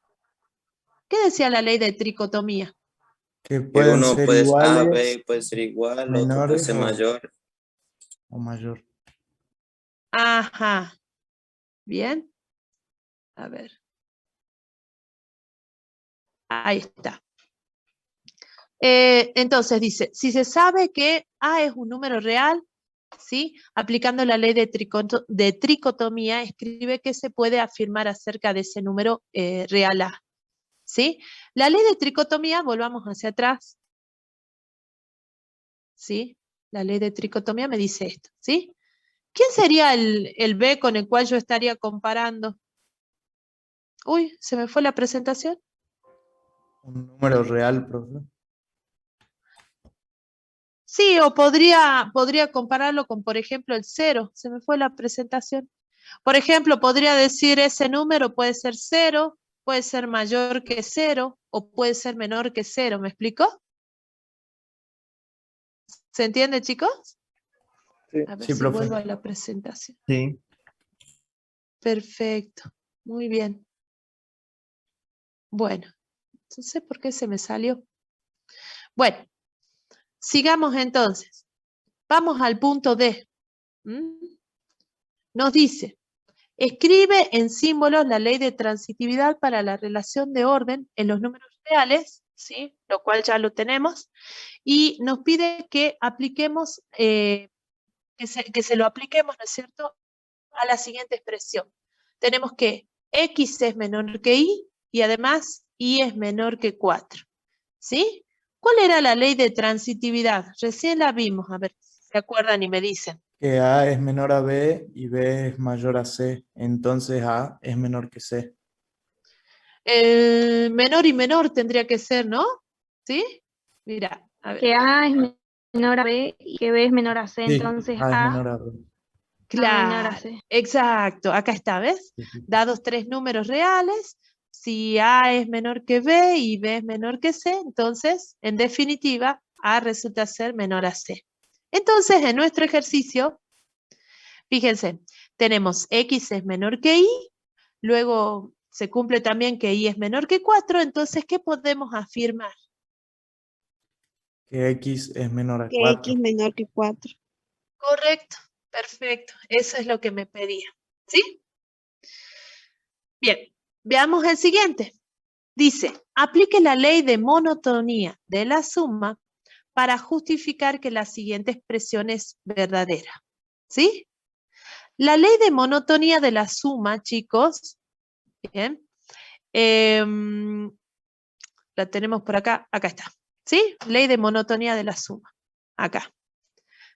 ¿Qué decía la ley de tricotomía? Que Que pueden uno ser puede ser A, iguales, B puede ser igual, otro puede menores ser mayor. o mayor. Ajá. Bien. A ver. Ahí está. Entonces dice, si se sabe que A es un número real, ¿sí? Aplicando la ley de tricotomía, escribe que se puede afirmar acerca de ese número real A, ¿sí? La ley de tricotomía, volvamos hacia atrás, ¿sí? La ley de tricotomía me dice esto, ¿sí? ¿Quién sería el B con el cual yo estaría comparando? Uy, ¿se me fue la presentación? Un número real, profe. Sí, o podría compararlo con, por ejemplo, el 0. Se me fue la presentación. Por ejemplo, podría decir ese número puede ser 0, puede ser mayor que 0 o puede ser menor que 0. ¿Me explico? ¿Se entiende, chicos? Sí. A ver Sí, si profe. vuelvo a la presentación. Sí. Perfecto. Muy bien. Bueno, no sé por qué se me salió. Bueno, sigamos entonces. Vamos al punto D. Nos dice, Escribe en símbolos la ley de transitividad para la relación de orden en los números reales, ¿sí? Lo cual ya lo tenemos, y nos pide que apliquemos, que se lo apliquemos, ¿no es cierto?, a la siguiente expresión. Tenemos que X es menor que y además Y es menor que 4, ¿sí? ¿Cuál era la ley de transitividad? Recién la vimos, a ver si se acuerdan y me dicen. Que A es menor a B y B es mayor a C, entonces A es menor que C. Menor y menor tendría que ser, ¿no? ¿Sí? Mira, a ver. Que A es menor a B y que B es menor a C, Sí, entonces A es A menor a B. menor Claro, a C. exacto, acá está, ¿ves? Sí, sí. Dados 3 números reales, si A es menor que B y B es menor que C, entonces, en definitiva, A resulta ser menor a C. Entonces, en nuestro ejercicio, fíjense, tenemos X es menor que Y, luego se cumple también que Y es menor que 4, entonces, ¿qué podemos afirmar? Que X es menor a Que 4. X menor que 4. Correcto, perfecto, eso es lo que me pedía, ¿sí? Bien, veamos el siguiente. Dice, aplique la ley de monotonía de la suma para justificar que la siguiente expresión es verdadera. ¿Sí? La ley de monotonía de la suma, chicos, bien, la tenemos por acá, acá está. ¿Sí? Ley de monotonía de la suma, acá.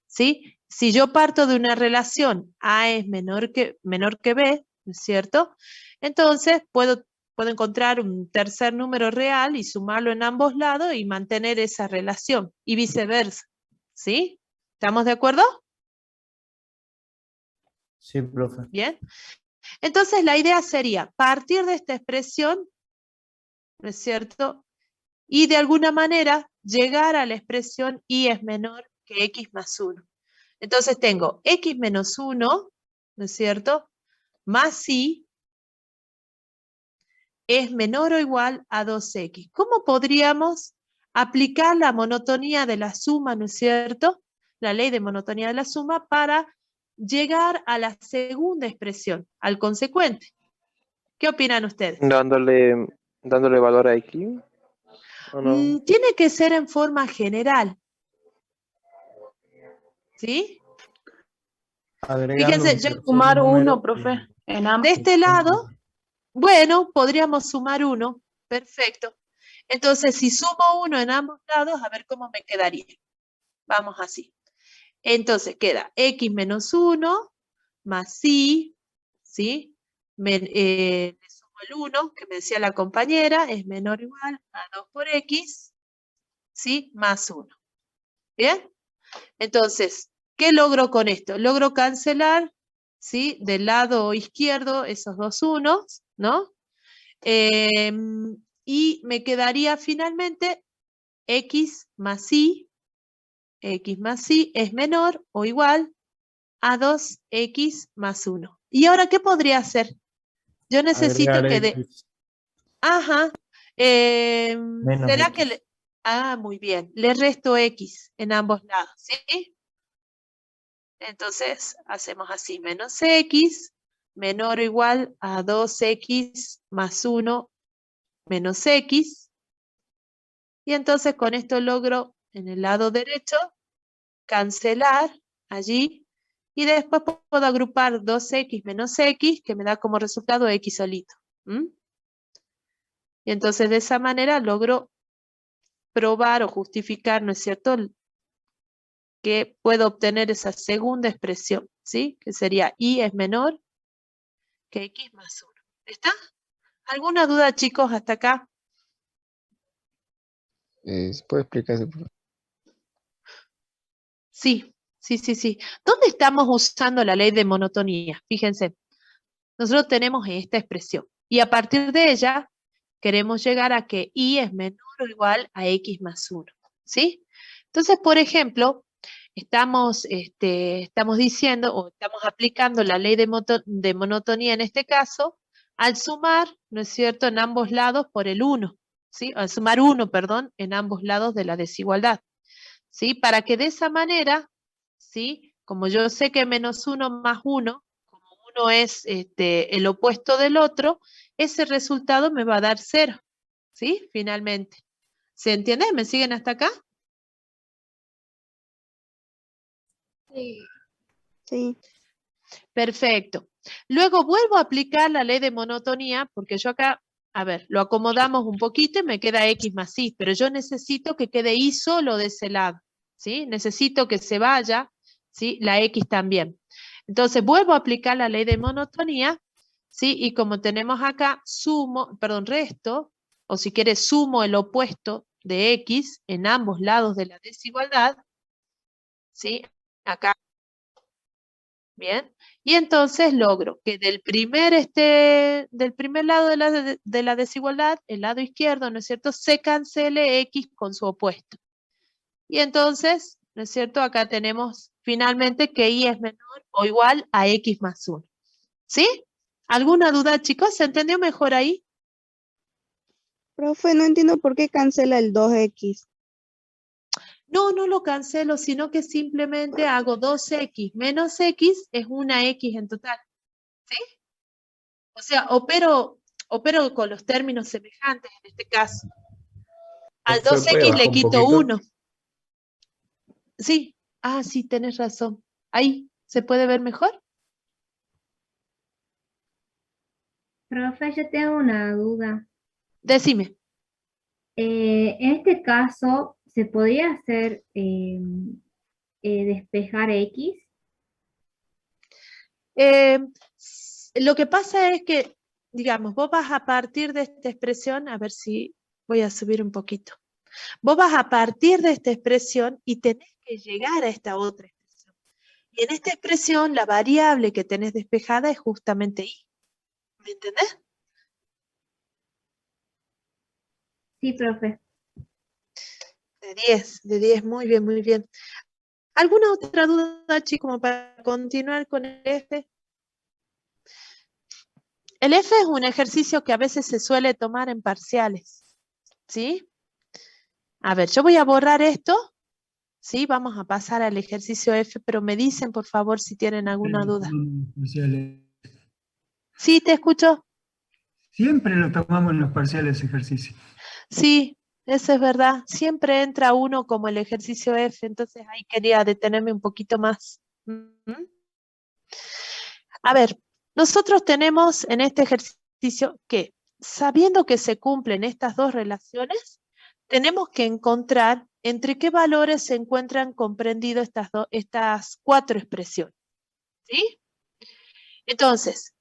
¿Sí? Si yo parto de una relación A es menor que B, ¿no es cierto? Entonces puedo encontrar un tercer número real y sumarlo en ambos lados y mantener esa relación, y viceversa. ¿Sí? ¿Estamos de acuerdo? Sí, profe. Bien. Entonces la idea sería partir de esta expresión, ¿no es cierto? Y de alguna manera llegar a la expresión Y es menor que X más 1. Entonces tengo X menos 1, ¿no es cierto? Más Y es menor o igual a 2X. ¿Cómo podríamos aplicar la monotonía de la suma, ¿no es cierto? La ley de monotonía de la suma para llegar a la segunda expresión, al consecuente. ¿Qué opinan ustedes? Dándole valor a X, ¿o no? Tiene que ser en forma general. ¿Sí? Agregando Fíjense, un yo tercer Sumar número uno, profe, en de ambos. este lado, bueno, podríamos sumar 1. Perfecto. Entonces, si sumo 1 en ambos lados, a ver cómo me quedaría. Vamos así. Entonces queda X menos 1 más Y, ¿sí? Le sumo el 1, que me decía la compañera, es menor o igual a 2 por X, ¿sí? Más 1. ¿Bien? Entonces, ¿qué logro con esto? Logro cancelar, ¿sí? Del lado izquierdo esos dos unos, ¿no? Y me quedaría finalmente X más Y es menor o igual a 2X más 1. ¿Y ahora qué podría hacer? Yo necesito Agregar que X Ajá. menos ¿Será X. que muy bien. Le resto X en ambos lados, ¿sí? Entonces, hacemos así, menos X, menor o igual a 2X más 1 menos X. Y entonces con esto logro en el lado derecho cancelar allí y después puedo agrupar 2X menos X que me da como resultado X solito. Y entonces de esa manera logro probar o justificar, ¿no es cierto?, que puedo obtener esa segunda expresión, ¿sí? Que sería Y es menor que X más 1. ¿Está? ¿Alguna duda, chicos, hasta acá? ¿Se puede explicar eso, profe? Sí. ¿Dónde estamos usando la ley de monotonía? Fíjense, nosotros tenemos esta expresión y a partir de ella queremos llegar a que Y es menor o igual a X más 1, ¿sí? Entonces, por ejemplo, estamos diciendo o estamos aplicando la ley de monotonía en este caso al sumar, ¿no es cierto?, en ambos lados por el 1, ¿sí? Al sumar 1, perdón, en ambos lados de la desigualdad, ¿sí? Para que de esa manera, ¿sí? Como yo sé que menos 1 más 1, como uno es el opuesto del otro, ese resultado me va a dar 0, ¿sí? Finalmente. ¿Se entiende? ¿Me siguen hasta acá? Sí. Sí. Perfecto. Luego vuelvo a aplicar la ley de monotonía, porque yo acá, a ver, lo acomodamos un poquito y me queda X más Y, pero yo necesito que quede Y solo de ese lado, ¿sí? Necesito que se vaya, ¿sí? La X también. Entonces vuelvo a aplicar la ley de monotonía, ¿sí? Y como tenemos acá resto, o si quieres sumo el opuesto de X en ambos lados de la desigualdad, ¿sí? Acá. Bien, y entonces logro que del primer lado de la desigualdad, el lado izquierdo, ¿no es cierto?, se cancele X con su opuesto. Y entonces, ¿no es cierto?, acá tenemos finalmente que Y es menor o igual a X más 1. ¿Sí? ¿Alguna duda, chicos? ¿Se entendió mejor ahí? Profe, no entiendo por qué cancela el 2x. No, no lo cancelo, sino que simplemente hago 2X menos X es una X en total. ¿Sí? O sea, opero con los términos semejantes en este caso. Al Profe, ¿puede 2X bajar le un quito poquito? 1. Sí, sí, tenés razón. Ahí, ¿se puede ver mejor? Profe, yo tengo una duda. Decime. En este caso, ¿se podría hacer despejar X? Lo que pasa es que, digamos, vos vas a partir de esta expresión, a ver si voy a subir un poquito. Vos vas a partir de esta expresión y tenés que llegar a esta otra expresión. Y en esta expresión, la variable que tenés despejada es justamente Y. ¿Me entendés? Sí, profe. De 10, muy bien, muy bien. ¿Alguna otra duda, chicos, como para continuar con el F? El F es un ejercicio que a veces se suele tomar en parciales, ¿sí? A ver, yo voy a borrar esto, ¿sí? Vamos a pasar al ejercicio F, pero me dicen, por favor, si tienen alguna duda. Sí, te escucho. Siempre lo tomamos en los parciales ejercicio. Sí, eso es verdad. Siempre entra uno como el ejercicio F, entonces ahí quería detenerme un poquito más. A ver, nosotros tenemos en este ejercicio que, sabiendo que se cumplen estas dos relaciones, tenemos que encontrar entre qué valores se encuentran comprendidas estas 4 expresiones. ¿Sí? Entonces,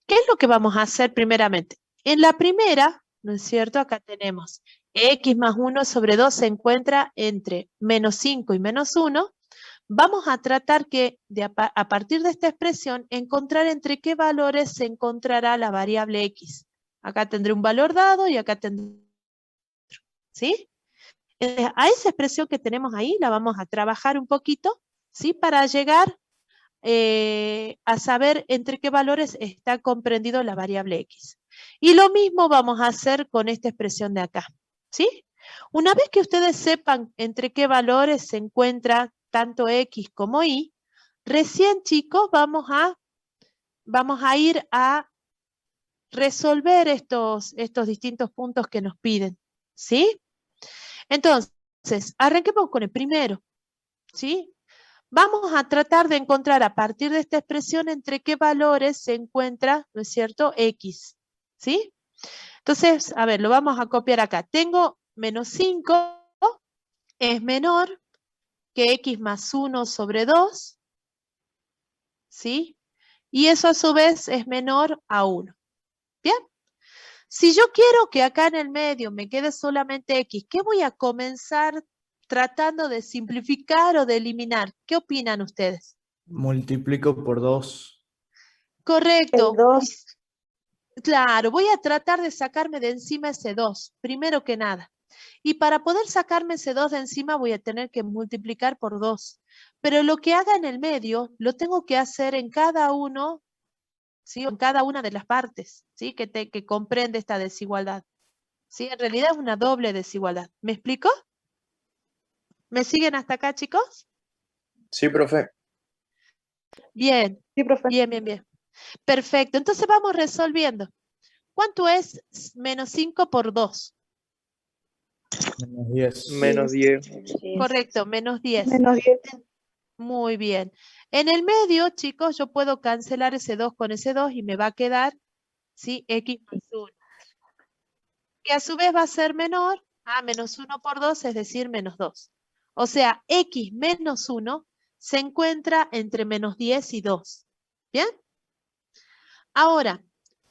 ¿qué es lo que vamos a hacer primeramente? En la primera, ¿no es cierto? Acá tenemos X más 1 sobre 2 se encuentra entre menos 5 y menos 1. Vamos a tratar a partir de esta expresión, encontrar entre qué valores se encontrará la variable X. Acá tendré un valor dado y acá tendré otro. ¿Sí? A esa expresión que tenemos ahí la vamos a trabajar un poquito, ¿sí? Para llegar a saber entre qué valores está comprendido la variable X. Y lo mismo vamos a hacer con esta expresión de acá, ¿sí? Una vez que ustedes sepan entre qué valores se encuentra tanto X como Y, recién, chicos, vamos a ir a resolver estos distintos puntos que nos piden, ¿sí? Entonces, arranquemos con el primero, ¿sí? Vamos a tratar de encontrar a partir de esta expresión entre qué valores se encuentra, ¿no es cierto?, X, ¿sí? Entonces, a ver, lo vamos a copiar acá. Tengo menos 5 es menor que X más 1 sobre 2, ¿sí? Y eso a su vez es menor a 1. ¿Bien? Si yo quiero que acá en el medio me quede solamente X, ¿qué voy a comenzar tratando de simplificar o de eliminar? ¿Qué opinan ustedes? Multiplico por 2. Correcto. El 2. Claro, voy a tratar de sacarme de encima ese 2, primero que nada. Y para poder sacarme ese 2 de encima voy a tener que multiplicar por 2. Pero lo que haga en el medio lo tengo que hacer en cada uno, ¿sí? En cada una de las partes, ¿sí? Que comprende esta desigualdad. ¿Sí? En realidad es una doble desigualdad. ¿Me explico? ¿Me siguen hasta acá, chicos? Sí, profe. Bien. Sí, profe. Bien, bien, bien. Perfecto, entonces vamos resolviendo. ¿Cuánto es menos 5 por 2? Menos 10. Menos 10. Correcto, menos 10. Menos 10. Muy bien. En el medio, chicos, yo puedo cancelar ese 2 con ese 2 y me va a quedar, ¿sí? X más 1. Que a su vez va a ser menor a menos 1 por 2, es decir, menos 2. O sea, X menos 1 se encuentra entre menos 10 y 2. ¿Bien? Ahora,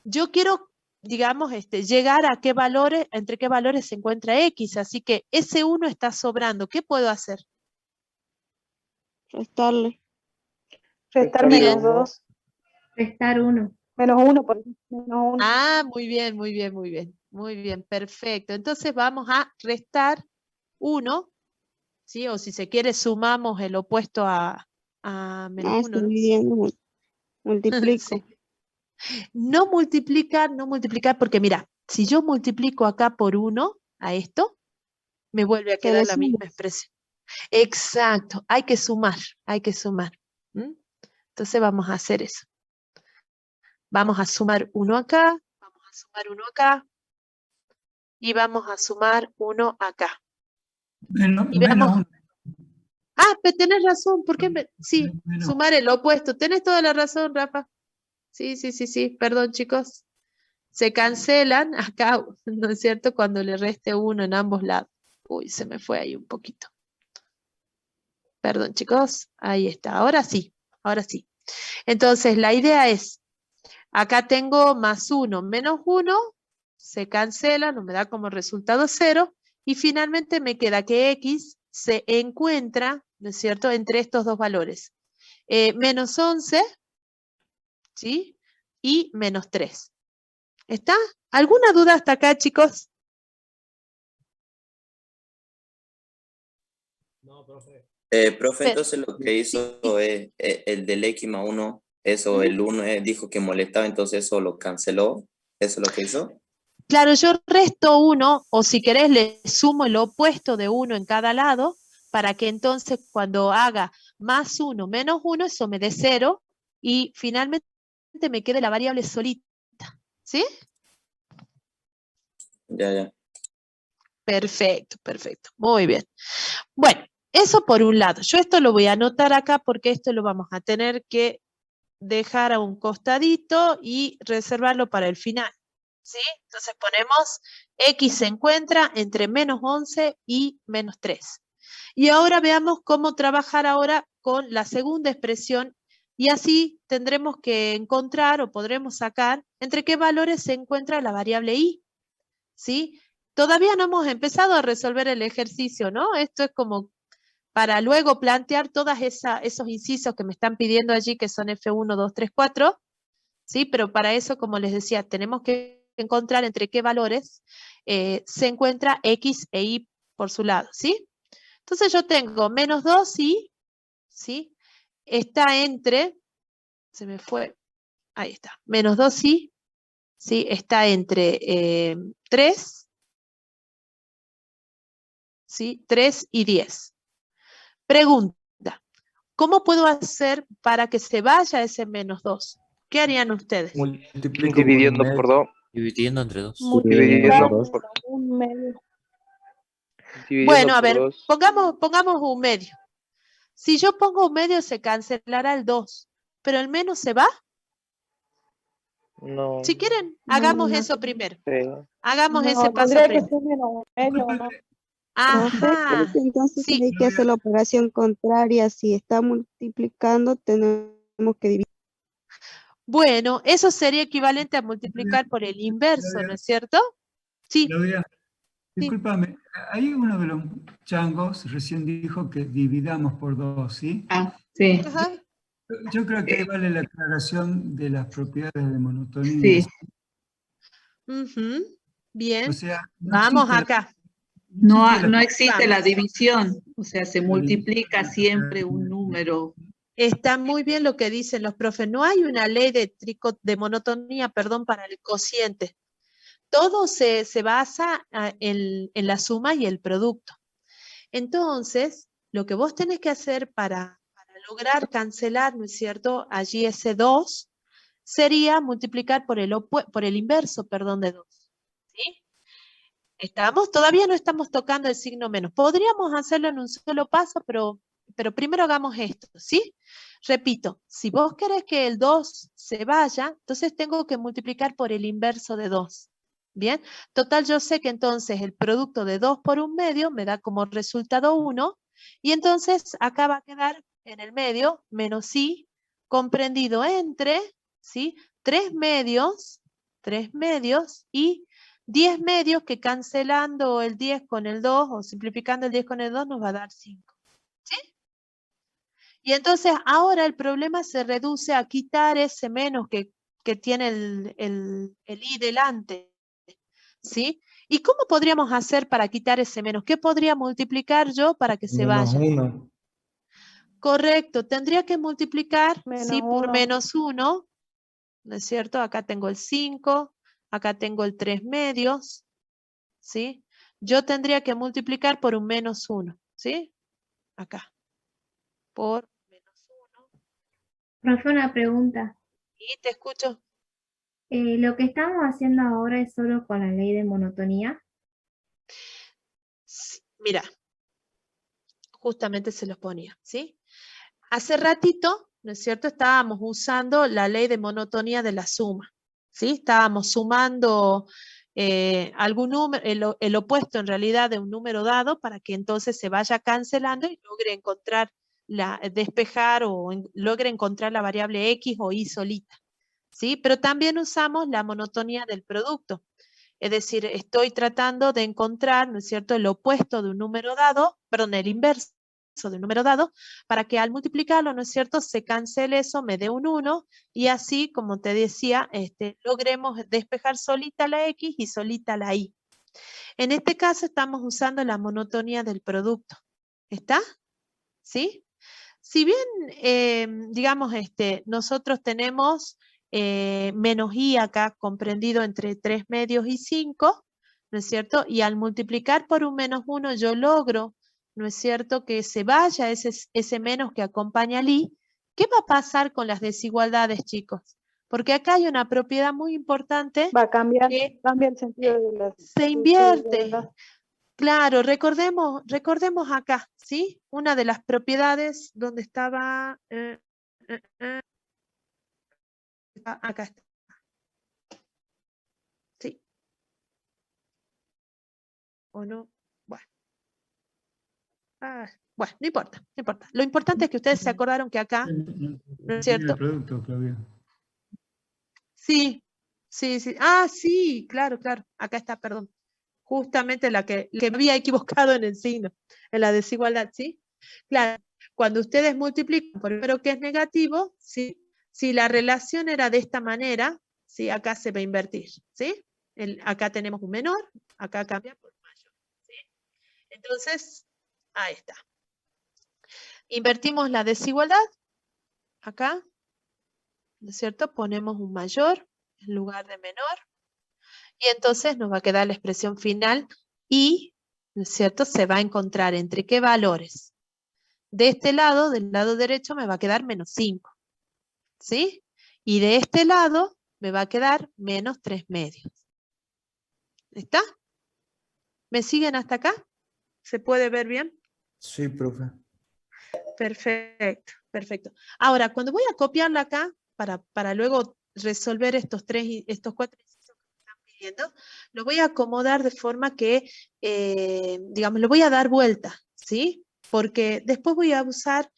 yo quiero, digamos, llegar a qué valores, entre qué valores se encuentra X. Así que ese 1 está sobrando. ¿Qué puedo hacer? Restarle. Restar menos 2. Restar 1. Menos 1 por menos 1. Ah, muy bien, muy bien, muy bien. Muy bien, perfecto. Entonces vamos a restar 1, ¿sí? O si se quiere, sumamos el opuesto a menos 1, estoy ¿no? dividiendo, multiplico. Sí. No multiplicar, porque mira, si yo multiplico acá por 1 a esto, me vuelve a Se quedar le la suma. misma expresión. Exacto, hay que sumar, hay que sumar. ¿Mm? Entonces vamos a hacer eso. Vamos a sumar 1 acá, vamos a sumar 1 acá, y vamos a sumar 1 acá. Menos, Y menos veamos. uno. Ah, pero tenés razón, ¿por qué? Sí, Menos. sumar el opuesto. Tenés toda la razón, Rafa. Sí, perdón, chicos. Se cancelan acá, ¿no es cierto? Cuando le reste 1 en ambos lados. Uy, se me fue ahí un poquito. Perdón, chicos. Ahí está. Ahora sí, ahora sí. Entonces, la idea es, acá tengo más 1, menos 1, se cancela, no me da como resultado 0, y finalmente me queda que X se encuentra, ¿no es cierto?, entre estos dos valores. Menos 11, ¿sí? Y menos 3. ¿Está? ¿Alguna duda hasta acá, chicos? No, profe. Profe, entonces lo que hizo es el del X más 1, eso, el 1 dijo que molestaba, entonces eso lo canceló. ¿Eso es lo que hizo? Claro, yo resto 1, o si querés le sumo el opuesto de 1 en cada lado, para que entonces cuando haga más 1 menos 1, eso me dé 0, y finalmente me quede la variable solita. ¿Sí? Ya. Perfecto, perfecto. Muy bien. Bueno, eso por un lado. Yo esto lo voy a anotar acá porque esto lo vamos a tener que dejar a un costadito y reservarlo para el final. ¿Sí? Entonces ponemos X se encuentra entre menos 11 y menos 3. Y ahora veamos cómo trabajar ahora con la segunda expresión y así tendremos que encontrar o podremos sacar entre qué valores se encuentra la variable Y. ¿Sí? Todavía no hemos empezado a resolver el ejercicio, ¿no? Esto es como para luego plantear todos esos incisos que me están pidiendo allí, que son F1, 2, 3, 4, ¿sí? Pero para eso, como les decía, tenemos que encontrar entre qué valores se encuentra X e Y por su lado, ¿sí? Entonces yo tengo menos 2 y, ¿sí? Está entre, se me fue, ahí está, menos 2 y, ¿sí? Está entre 3, ¿sí? 3 y 10. Pregunta, ¿cómo puedo hacer para que se vaya ese menos 2? ¿Qué harían ustedes? Multiplico Dividiendo por 2. Dividiendo entre 2. Multiplicar Dividiendo por, un medio. dividiendo Bueno, a por ver, 2. pongamos un medio. Si yo pongo un medio, se cancelará el 2, pero el menos se va. No. Si quieren, No, hagamos no. eso primero. Sí. Hagamos ese No, paso tendría que primero. ser menos medio, ¿no? Profe, creo Ajá, que entonces sí. hay que hacer la operación contraria. Si está multiplicando, tenemos que dividir. Bueno, eso sería equivalente a multiplicar por el inverso, ¿no es cierto? Sí, Claudia, sí. discúlpame, ahí uno de los changos recién dijo que dividamos por 2, ¿sí? Ah, sí. Ajá. Yo creo que ahí vale la aclaración de las propiedades de monotonía. Sí. Ujú, bien. O sea, no Vamos existe, acá. No existe la Vamos. división, o sea, se multiplica siempre un número. Está muy bien lo que dicen los profes. No hay una ley de monotonía, perdón, para el cociente. Todo se basa en la suma y el producto. Entonces, lo que vos tenés que hacer para lograr cancelar, ¿no es cierto?, allí ese 2, sería multiplicar por el inverso, perdón, de 2. ¿Sí? Todavía no estamos tocando el signo menos. Podríamos hacerlo en un solo paso, pero primero hagamos esto, ¿sí? Repito, si vos querés que el 2 se vaya, entonces tengo que multiplicar por el inverso de 2. ¿Bien? Total, yo sé que entonces el producto de 2 por 1/2 me da como resultado 1, y entonces acá va a quedar en el medio menos i comprendido entre, ¿sí? 3 medios y 10 medios, que cancelando el 10 con el 2 o simplificando el 10 con el 2 nos va a dar 5. ¿Sí? Y entonces ahora el problema se reduce a quitar ese menos que tiene el i delante. ¿Sí? ¿Y cómo podríamos hacer para quitar ese menos? ¿Qué podría multiplicar yo para que se vaya? -1. Correcto, tendría que multiplicar, ¿sí? Por -1. -1, ¿no es cierto? Acá tengo el 5, acá tengo el 3 medios, ¿sí? Yo tendría que multiplicar por un -1, ¿sí? Acá, por -1. Profe, una pregunta. Y te escucho. ¿Lo que estamos haciendo ahora es solo con la ley de monotonía? Mira, justamente se los ponía, ¿sí? Hace ratito, ¿no es cierto?, estábamos usando la ley de monotonía de la suma, ¿sí? Estábamos sumando algún número, el opuesto en realidad de un número dado, para que entonces se vaya cancelando y logre encontrar despejar o logre encontrar la variable x o y solita, ¿sí? Pero también usamos la monotonía del producto. Es decir, estoy tratando de encontrar, ¿no es cierto?, el opuesto de un número dado, perdón, el inverso de un número dado, para que al multiplicarlo, ¿no es cierto?, se cancele eso, me dé un 1, y así, como te decía, logremos despejar solita la x y solita la y. En este caso estamos usando la monotonía del producto. ¿Está? ¿Sí? Si bien, digamos, nosotros tenemos menos i acá comprendido entre 3 medios y 5, ¿no es cierto? Y al multiplicar por un -1 yo logro, ¿no es cierto?, que se vaya ese menos que acompaña al i. ¿Qué va a pasar con las desigualdades, chicos? Porque acá hay una propiedad muy importante. Va a cambiar, que cambia el sentido de la se invierte. desigualdad. Claro, recordemos acá, ¿sí? Una de las propiedades donde estaba... acá está. ¿Sí? ¿O no? Bueno. Bueno, no importa, no importa. Lo importante es que ustedes se acordaron que acá, ¿no es cierto? El producto, Claudia. Sí, sí, sí. Ah, sí, claro, claro. Acá está, perdón. Justamente la que me había equivocado en el signo, en la desigualdad, ¿sí? Claro, cuando ustedes multiplican por el número que es negativo, ¿sí? Si la relación era de esta manera, ¿sí? Acá se va a invertir, ¿sí? Acá tenemos un menor, acá cambia por mayor, ¿sí? Entonces, ahí está. Invertimos la desigualdad, acá, ¿no es cierto? Ponemos un mayor en lugar de menor, y entonces nos va a quedar la expresión final y, ¿no es cierto?, se va a encontrar entre qué valores. De este lado, del lado derecho, me va a quedar -5, ¿sí? Y de este lado me va a quedar -3 medios. ¿Está? ¿Me siguen hasta acá? ¿Se puede ver bien? Sí, profe. Perfecto, perfecto. Ahora, cuando voy a copiarla acá, para luego resolver estos 4 ejercicios que me están pidiendo, lo voy a acomodar de forma que, digamos, lo voy a dar vuelta, ¿sí? Porque después voy a usar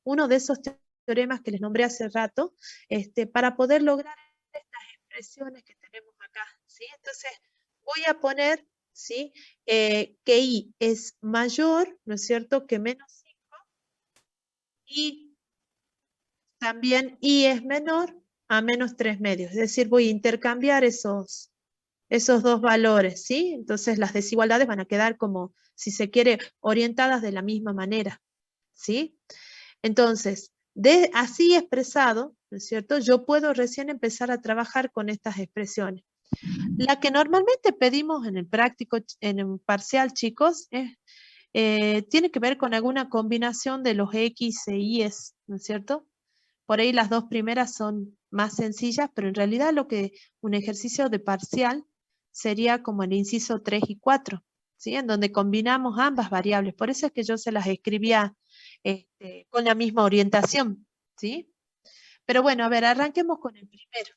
uno de esos teoremas que les nombré hace rato, para poder lograr estas expresiones que tenemos acá, ¿sí? Entonces, voy a poner, ¿sí?, que i es mayor, ¿no es cierto?, que -5, y también i es menor a -3 medios. Es decir, voy a intercambiar esos dos valores, ¿sí? Entonces las desigualdades van a quedar como, si se quiere, orientadas de la misma manera, ¿sí? Entonces, así expresado, ¿no es cierto?, yo puedo recién empezar a trabajar con estas expresiones. La que normalmente pedimos en el práctico, en un parcial, chicos, tiene que ver con alguna combinación de los x e y, ¿no es cierto? Por ahí las dos primeras son más sencillas, pero en realidad un ejercicio de parcial sería como el inciso 3 y 4, ¿sí? En donde combinamos ambas variables. Por eso es que yo se las escribía con la misma orientación, ¿sí? Pero bueno, a ver, arranquemos con el primero.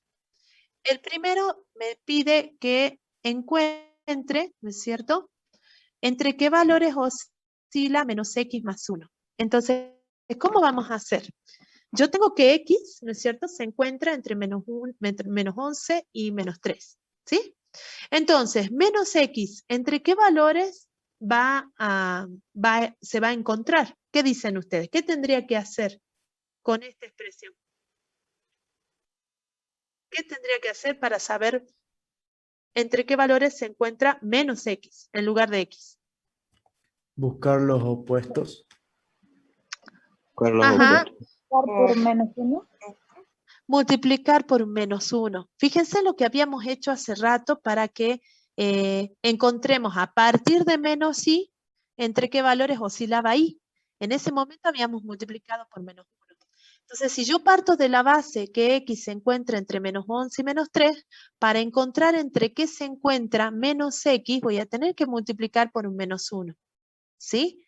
El primero me pide que encuentre, ¿no es cierto?, entre qué valores oscila menos x más 1. Entonces, ¿cómo vamos a hacer? Yo tengo que x, ¿no es cierto?, se encuentra entre menos 11 y menos 3, ¿sí? Entonces, menos x, ¿entre qué valores se va a encontrar? ¿Qué dicen ustedes? ¿Qué tendría que hacer con esta expresión? ¿Qué tendría que hacer para saber entre qué valores se encuentra menos x en lugar de x? Buscar los opuestos. Ajá. Por menos 1. Multiplicar por menos 1. Fíjense lo que habíamos hecho hace rato para que encontremos a partir de menos y entre qué valores oscilaba y. En ese momento habíamos multiplicado por menos 1. Entonces, si yo parto de la base que x se encuentra entre menos 11 y menos 3, para encontrar entre qué se encuentra menos x, voy a tener que multiplicar por un menos 1. ¿Sí?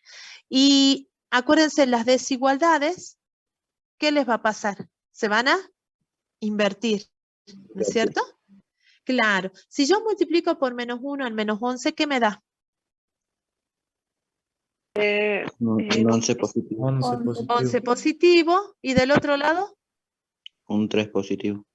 Y acuérdense, las desigualdades, ¿qué les va a pasar? Se van a invertir, ¿no es cierto? Claro. Si yo multiplico por menos 1 en menos 11, ¿qué me da? Un 11 positivo. 11 positivo. 11 positivo. ¿Y del otro lado? Un 3 positivo.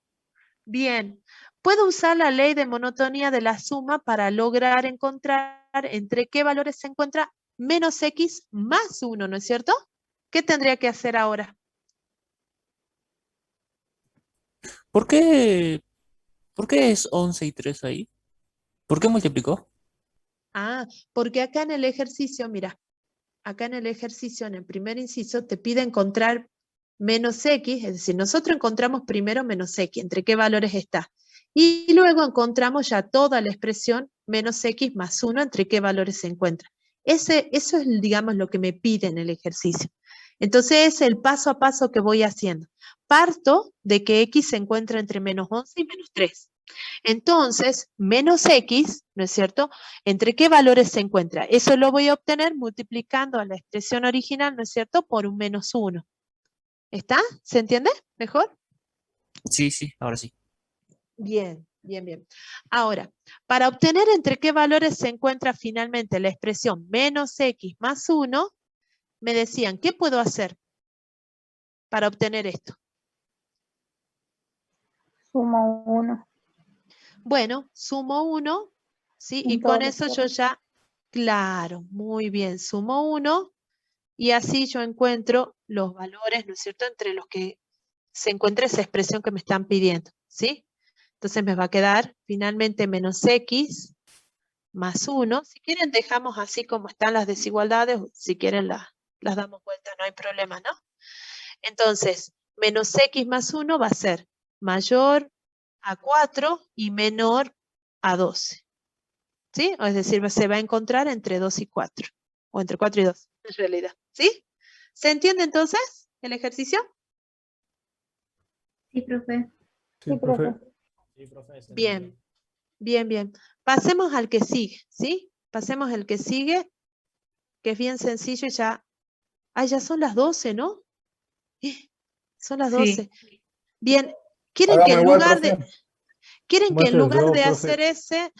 Bien. Puedo usar la ley de monotonía de la suma para lograr encontrar entre qué valores se encuentra menos x más 1, ¿no es cierto? ¿Qué tendría que hacer ahora? ¿Por qué es 11 y 3 ahí? ¿Por qué multiplicó? Ah, porque acá en el ejercicio, mira, acá en el ejercicio, en el primer inciso, te pide encontrar menos x, es decir, nosotros encontramos primero menos x, entre qué valores está. Y luego encontramos ya toda la expresión menos x más 1, entre qué valores se encuentra. Eso es, digamos, lo que me pide en el ejercicio. Entonces es el paso a paso que voy haciendo. Parto de que x se encuentra entre menos 11 y menos 3. Entonces, menos x, ¿no es cierto?, ¿entre qué valores se encuentra? Eso lo voy a obtener multiplicando a la expresión original, ¿no es cierto?, por un menos 1. ¿Está? ¿Se entiende mejor? Sí, ahora sí. Bien, bien, bien. Ahora, para obtener entre qué valores se encuentra finalmente la expresión menos x más 1, me decían, ¿qué puedo hacer para obtener esto? Sumo 1. Bueno, sumo 1, ¿sí? Y con eso yo ya, claro, muy bien, sumo 1 y así yo encuentro los valores, ¿no es cierto?, entre los que se encuentra esa expresión que me están pidiendo, ¿sí? Entonces me va a quedar finalmente menos x más 1. Si quieren dejamos así como están las desigualdades, si quieren las damos vuelta, no hay problema, ¿no? Entonces, menos x más 1 va a ser mayor a 4 y menor a 12. ¿Sí? Es decir, se va a encontrar entre 2 y 4. O entre 4 y 2, en realidad. ¿Sí? ¿Se entiende entonces el ejercicio? Sí, profe. Sí, profe. Bien, bien, bien. Pasemos al que sigue, ¿sí? Pasemos al que sigue, que es bien sencillo y ya... Ah, ya son las 12, ¿no? Son las 12. Sí. Bien, ¿quieren que en lugar de... ¿Quieren que en lugar de hacer ese,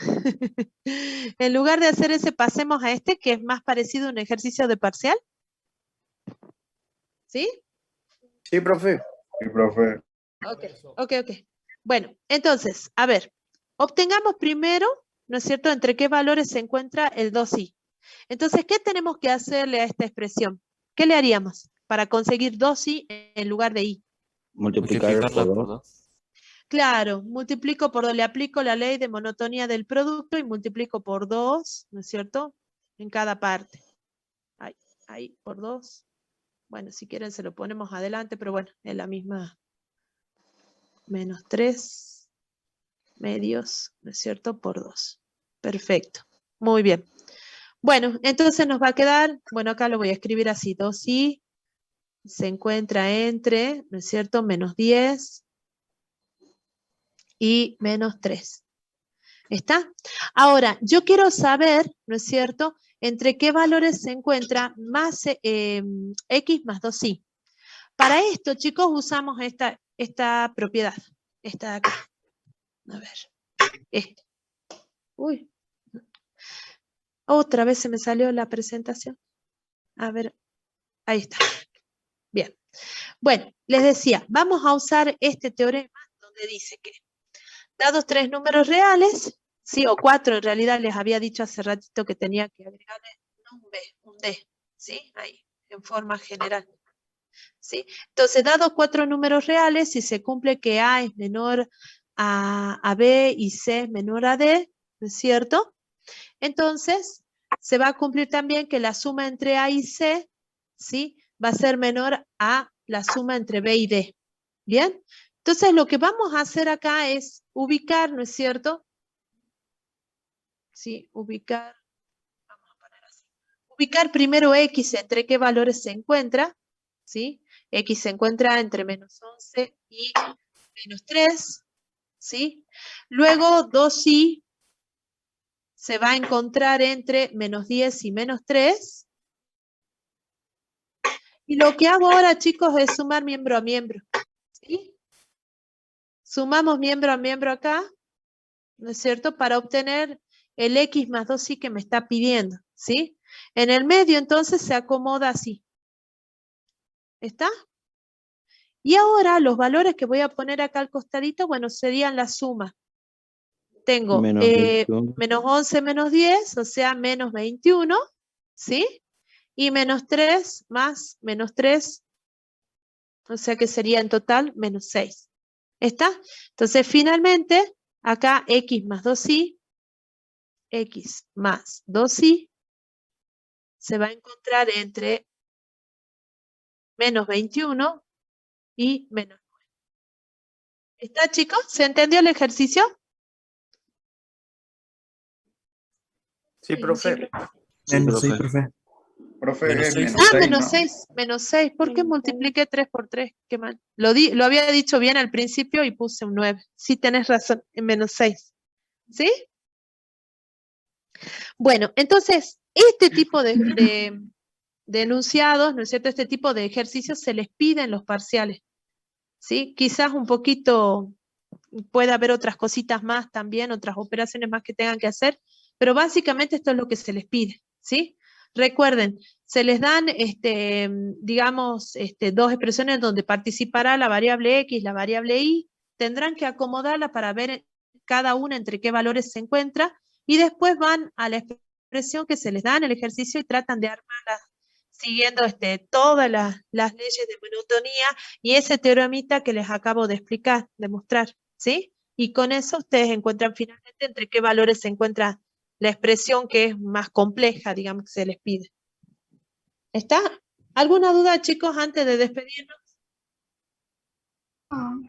en lugar de hacer ese, pasemos a este, que es más parecido a un ejercicio de parcial? ¿Sí? Sí, profe. Sí, profe. Ok. Bueno, entonces, a ver, obtengamos primero, ¿no es cierto?, entre qué valores se encuentra el 2i. Entonces, ¿qué tenemos que hacerle a esta expresión? ¿Qué le haríamos para conseguir 2i en lugar de i? Multiplicarla por 2. Claro, multiplico por 2, le aplico la ley de monotonía del producto y multiplico por 2, ¿no es cierto?, en cada parte. Ahí, por 2. Bueno, si quieren se lo ponemos adelante, pero bueno, es la misma. Menos 3 medios, ¿no es cierto?, por 2. Perfecto. Muy bien. Bueno, entonces nos va a quedar, bueno, acá lo voy a escribir así, 2i se encuentra entre, ¿no es cierto?, menos 10 y menos 3. ¿Está? Ahora, yo quiero saber, ¿no es cierto?, entre qué valores se encuentra más x más 2y. Para esto, chicos, usamos esta propiedad. Esta de acá. A ver. Uy. Otra vez se me salió la presentación. A ver. Ahí está. Bien. Bueno, les decía, vamos a usar este teorema donde dice que dados 3 números reales, sí, o 4 en realidad, les había dicho hace ratito que tenía que agregarle no un B, un D, ¿sí? Ahí, en forma general. ¿Sí? Entonces, dados 4 números reales, si se cumple que A es menor a B y C es menor a D, ¿no es cierto? Entonces, se va a cumplir también que la suma entre A y C, ¿sí?, va a ser menor a la suma entre B y D. ¿Bien? Entonces, lo que vamos a hacer acá es ubicar, ¿no es cierto? Sí, ubicar, vamos a poner así. Ubicar primero X entre qué valores se encuentra, ¿sí? X se encuentra entre menos 11 y menos 3, ¿sí? Luego 2y se va a encontrar entre menos 10 y menos 3. Y lo que hago ahora, chicos, es sumar miembro a miembro, ¿sí? Sumamos miembro a miembro acá, ¿no es cierto?, para obtener el x más 2y que me está pidiendo, ¿sí? En el medio, entonces, se acomoda así. ¿Está? Y ahora los valores que voy a poner acá al costadito, bueno, serían la suma. Tengo Menos 21. menos 11 menos 10, o sea, menos 21, ¿sí? Y menos 3 más menos 3, o sea que sería en total menos 6. ¿Está? Entonces, finalmente, acá x más 2y, x más 2y, se va a encontrar entre menos 21 y menos 9. ¿Está, chicos? ¿Se entendió el ejercicio? Sí, profe. Menos 6, profe. profe. Profe, Menos es 6. menos 6, Menos ¿no? 6, menos 6. ¿Por qué multipliqué 3 por 3? Qué mal. Lo había dicho bien al principio y puse un 9. Sí, tenés razón, en menos 6. ¿Sí? Bueno, entonces, este tipo de enunciados, ¿no es cierto? Este tipo de ejercicios se les pide en los parciales. ¿Sí? Quizás un poquito puede haber otras cositas más también, otras operaciones más que tengan que hacer, pero básicamente esto es lo que se les pide, ¿sí? Recuerden, se les dan, digamos, dos expresiones donde participará la variable X, la variable Y, tendrán que acomodarla para ver cada una entre qué valores se encuentra, y después van a la expresión que se les da en el ejercicio y tratan de armarla siguiendo todas las leyes de monotonía y ese teoremita que les acabo de explicar, de mostrar, ¿sí? Y con eso ustedes encuentran finalmente entre qué valores se encuentra la expresión que es más compleja, digamos, que se les pide. ¿Está? ¿Alguna duda, chicos, antes de despedirnos? ¿No?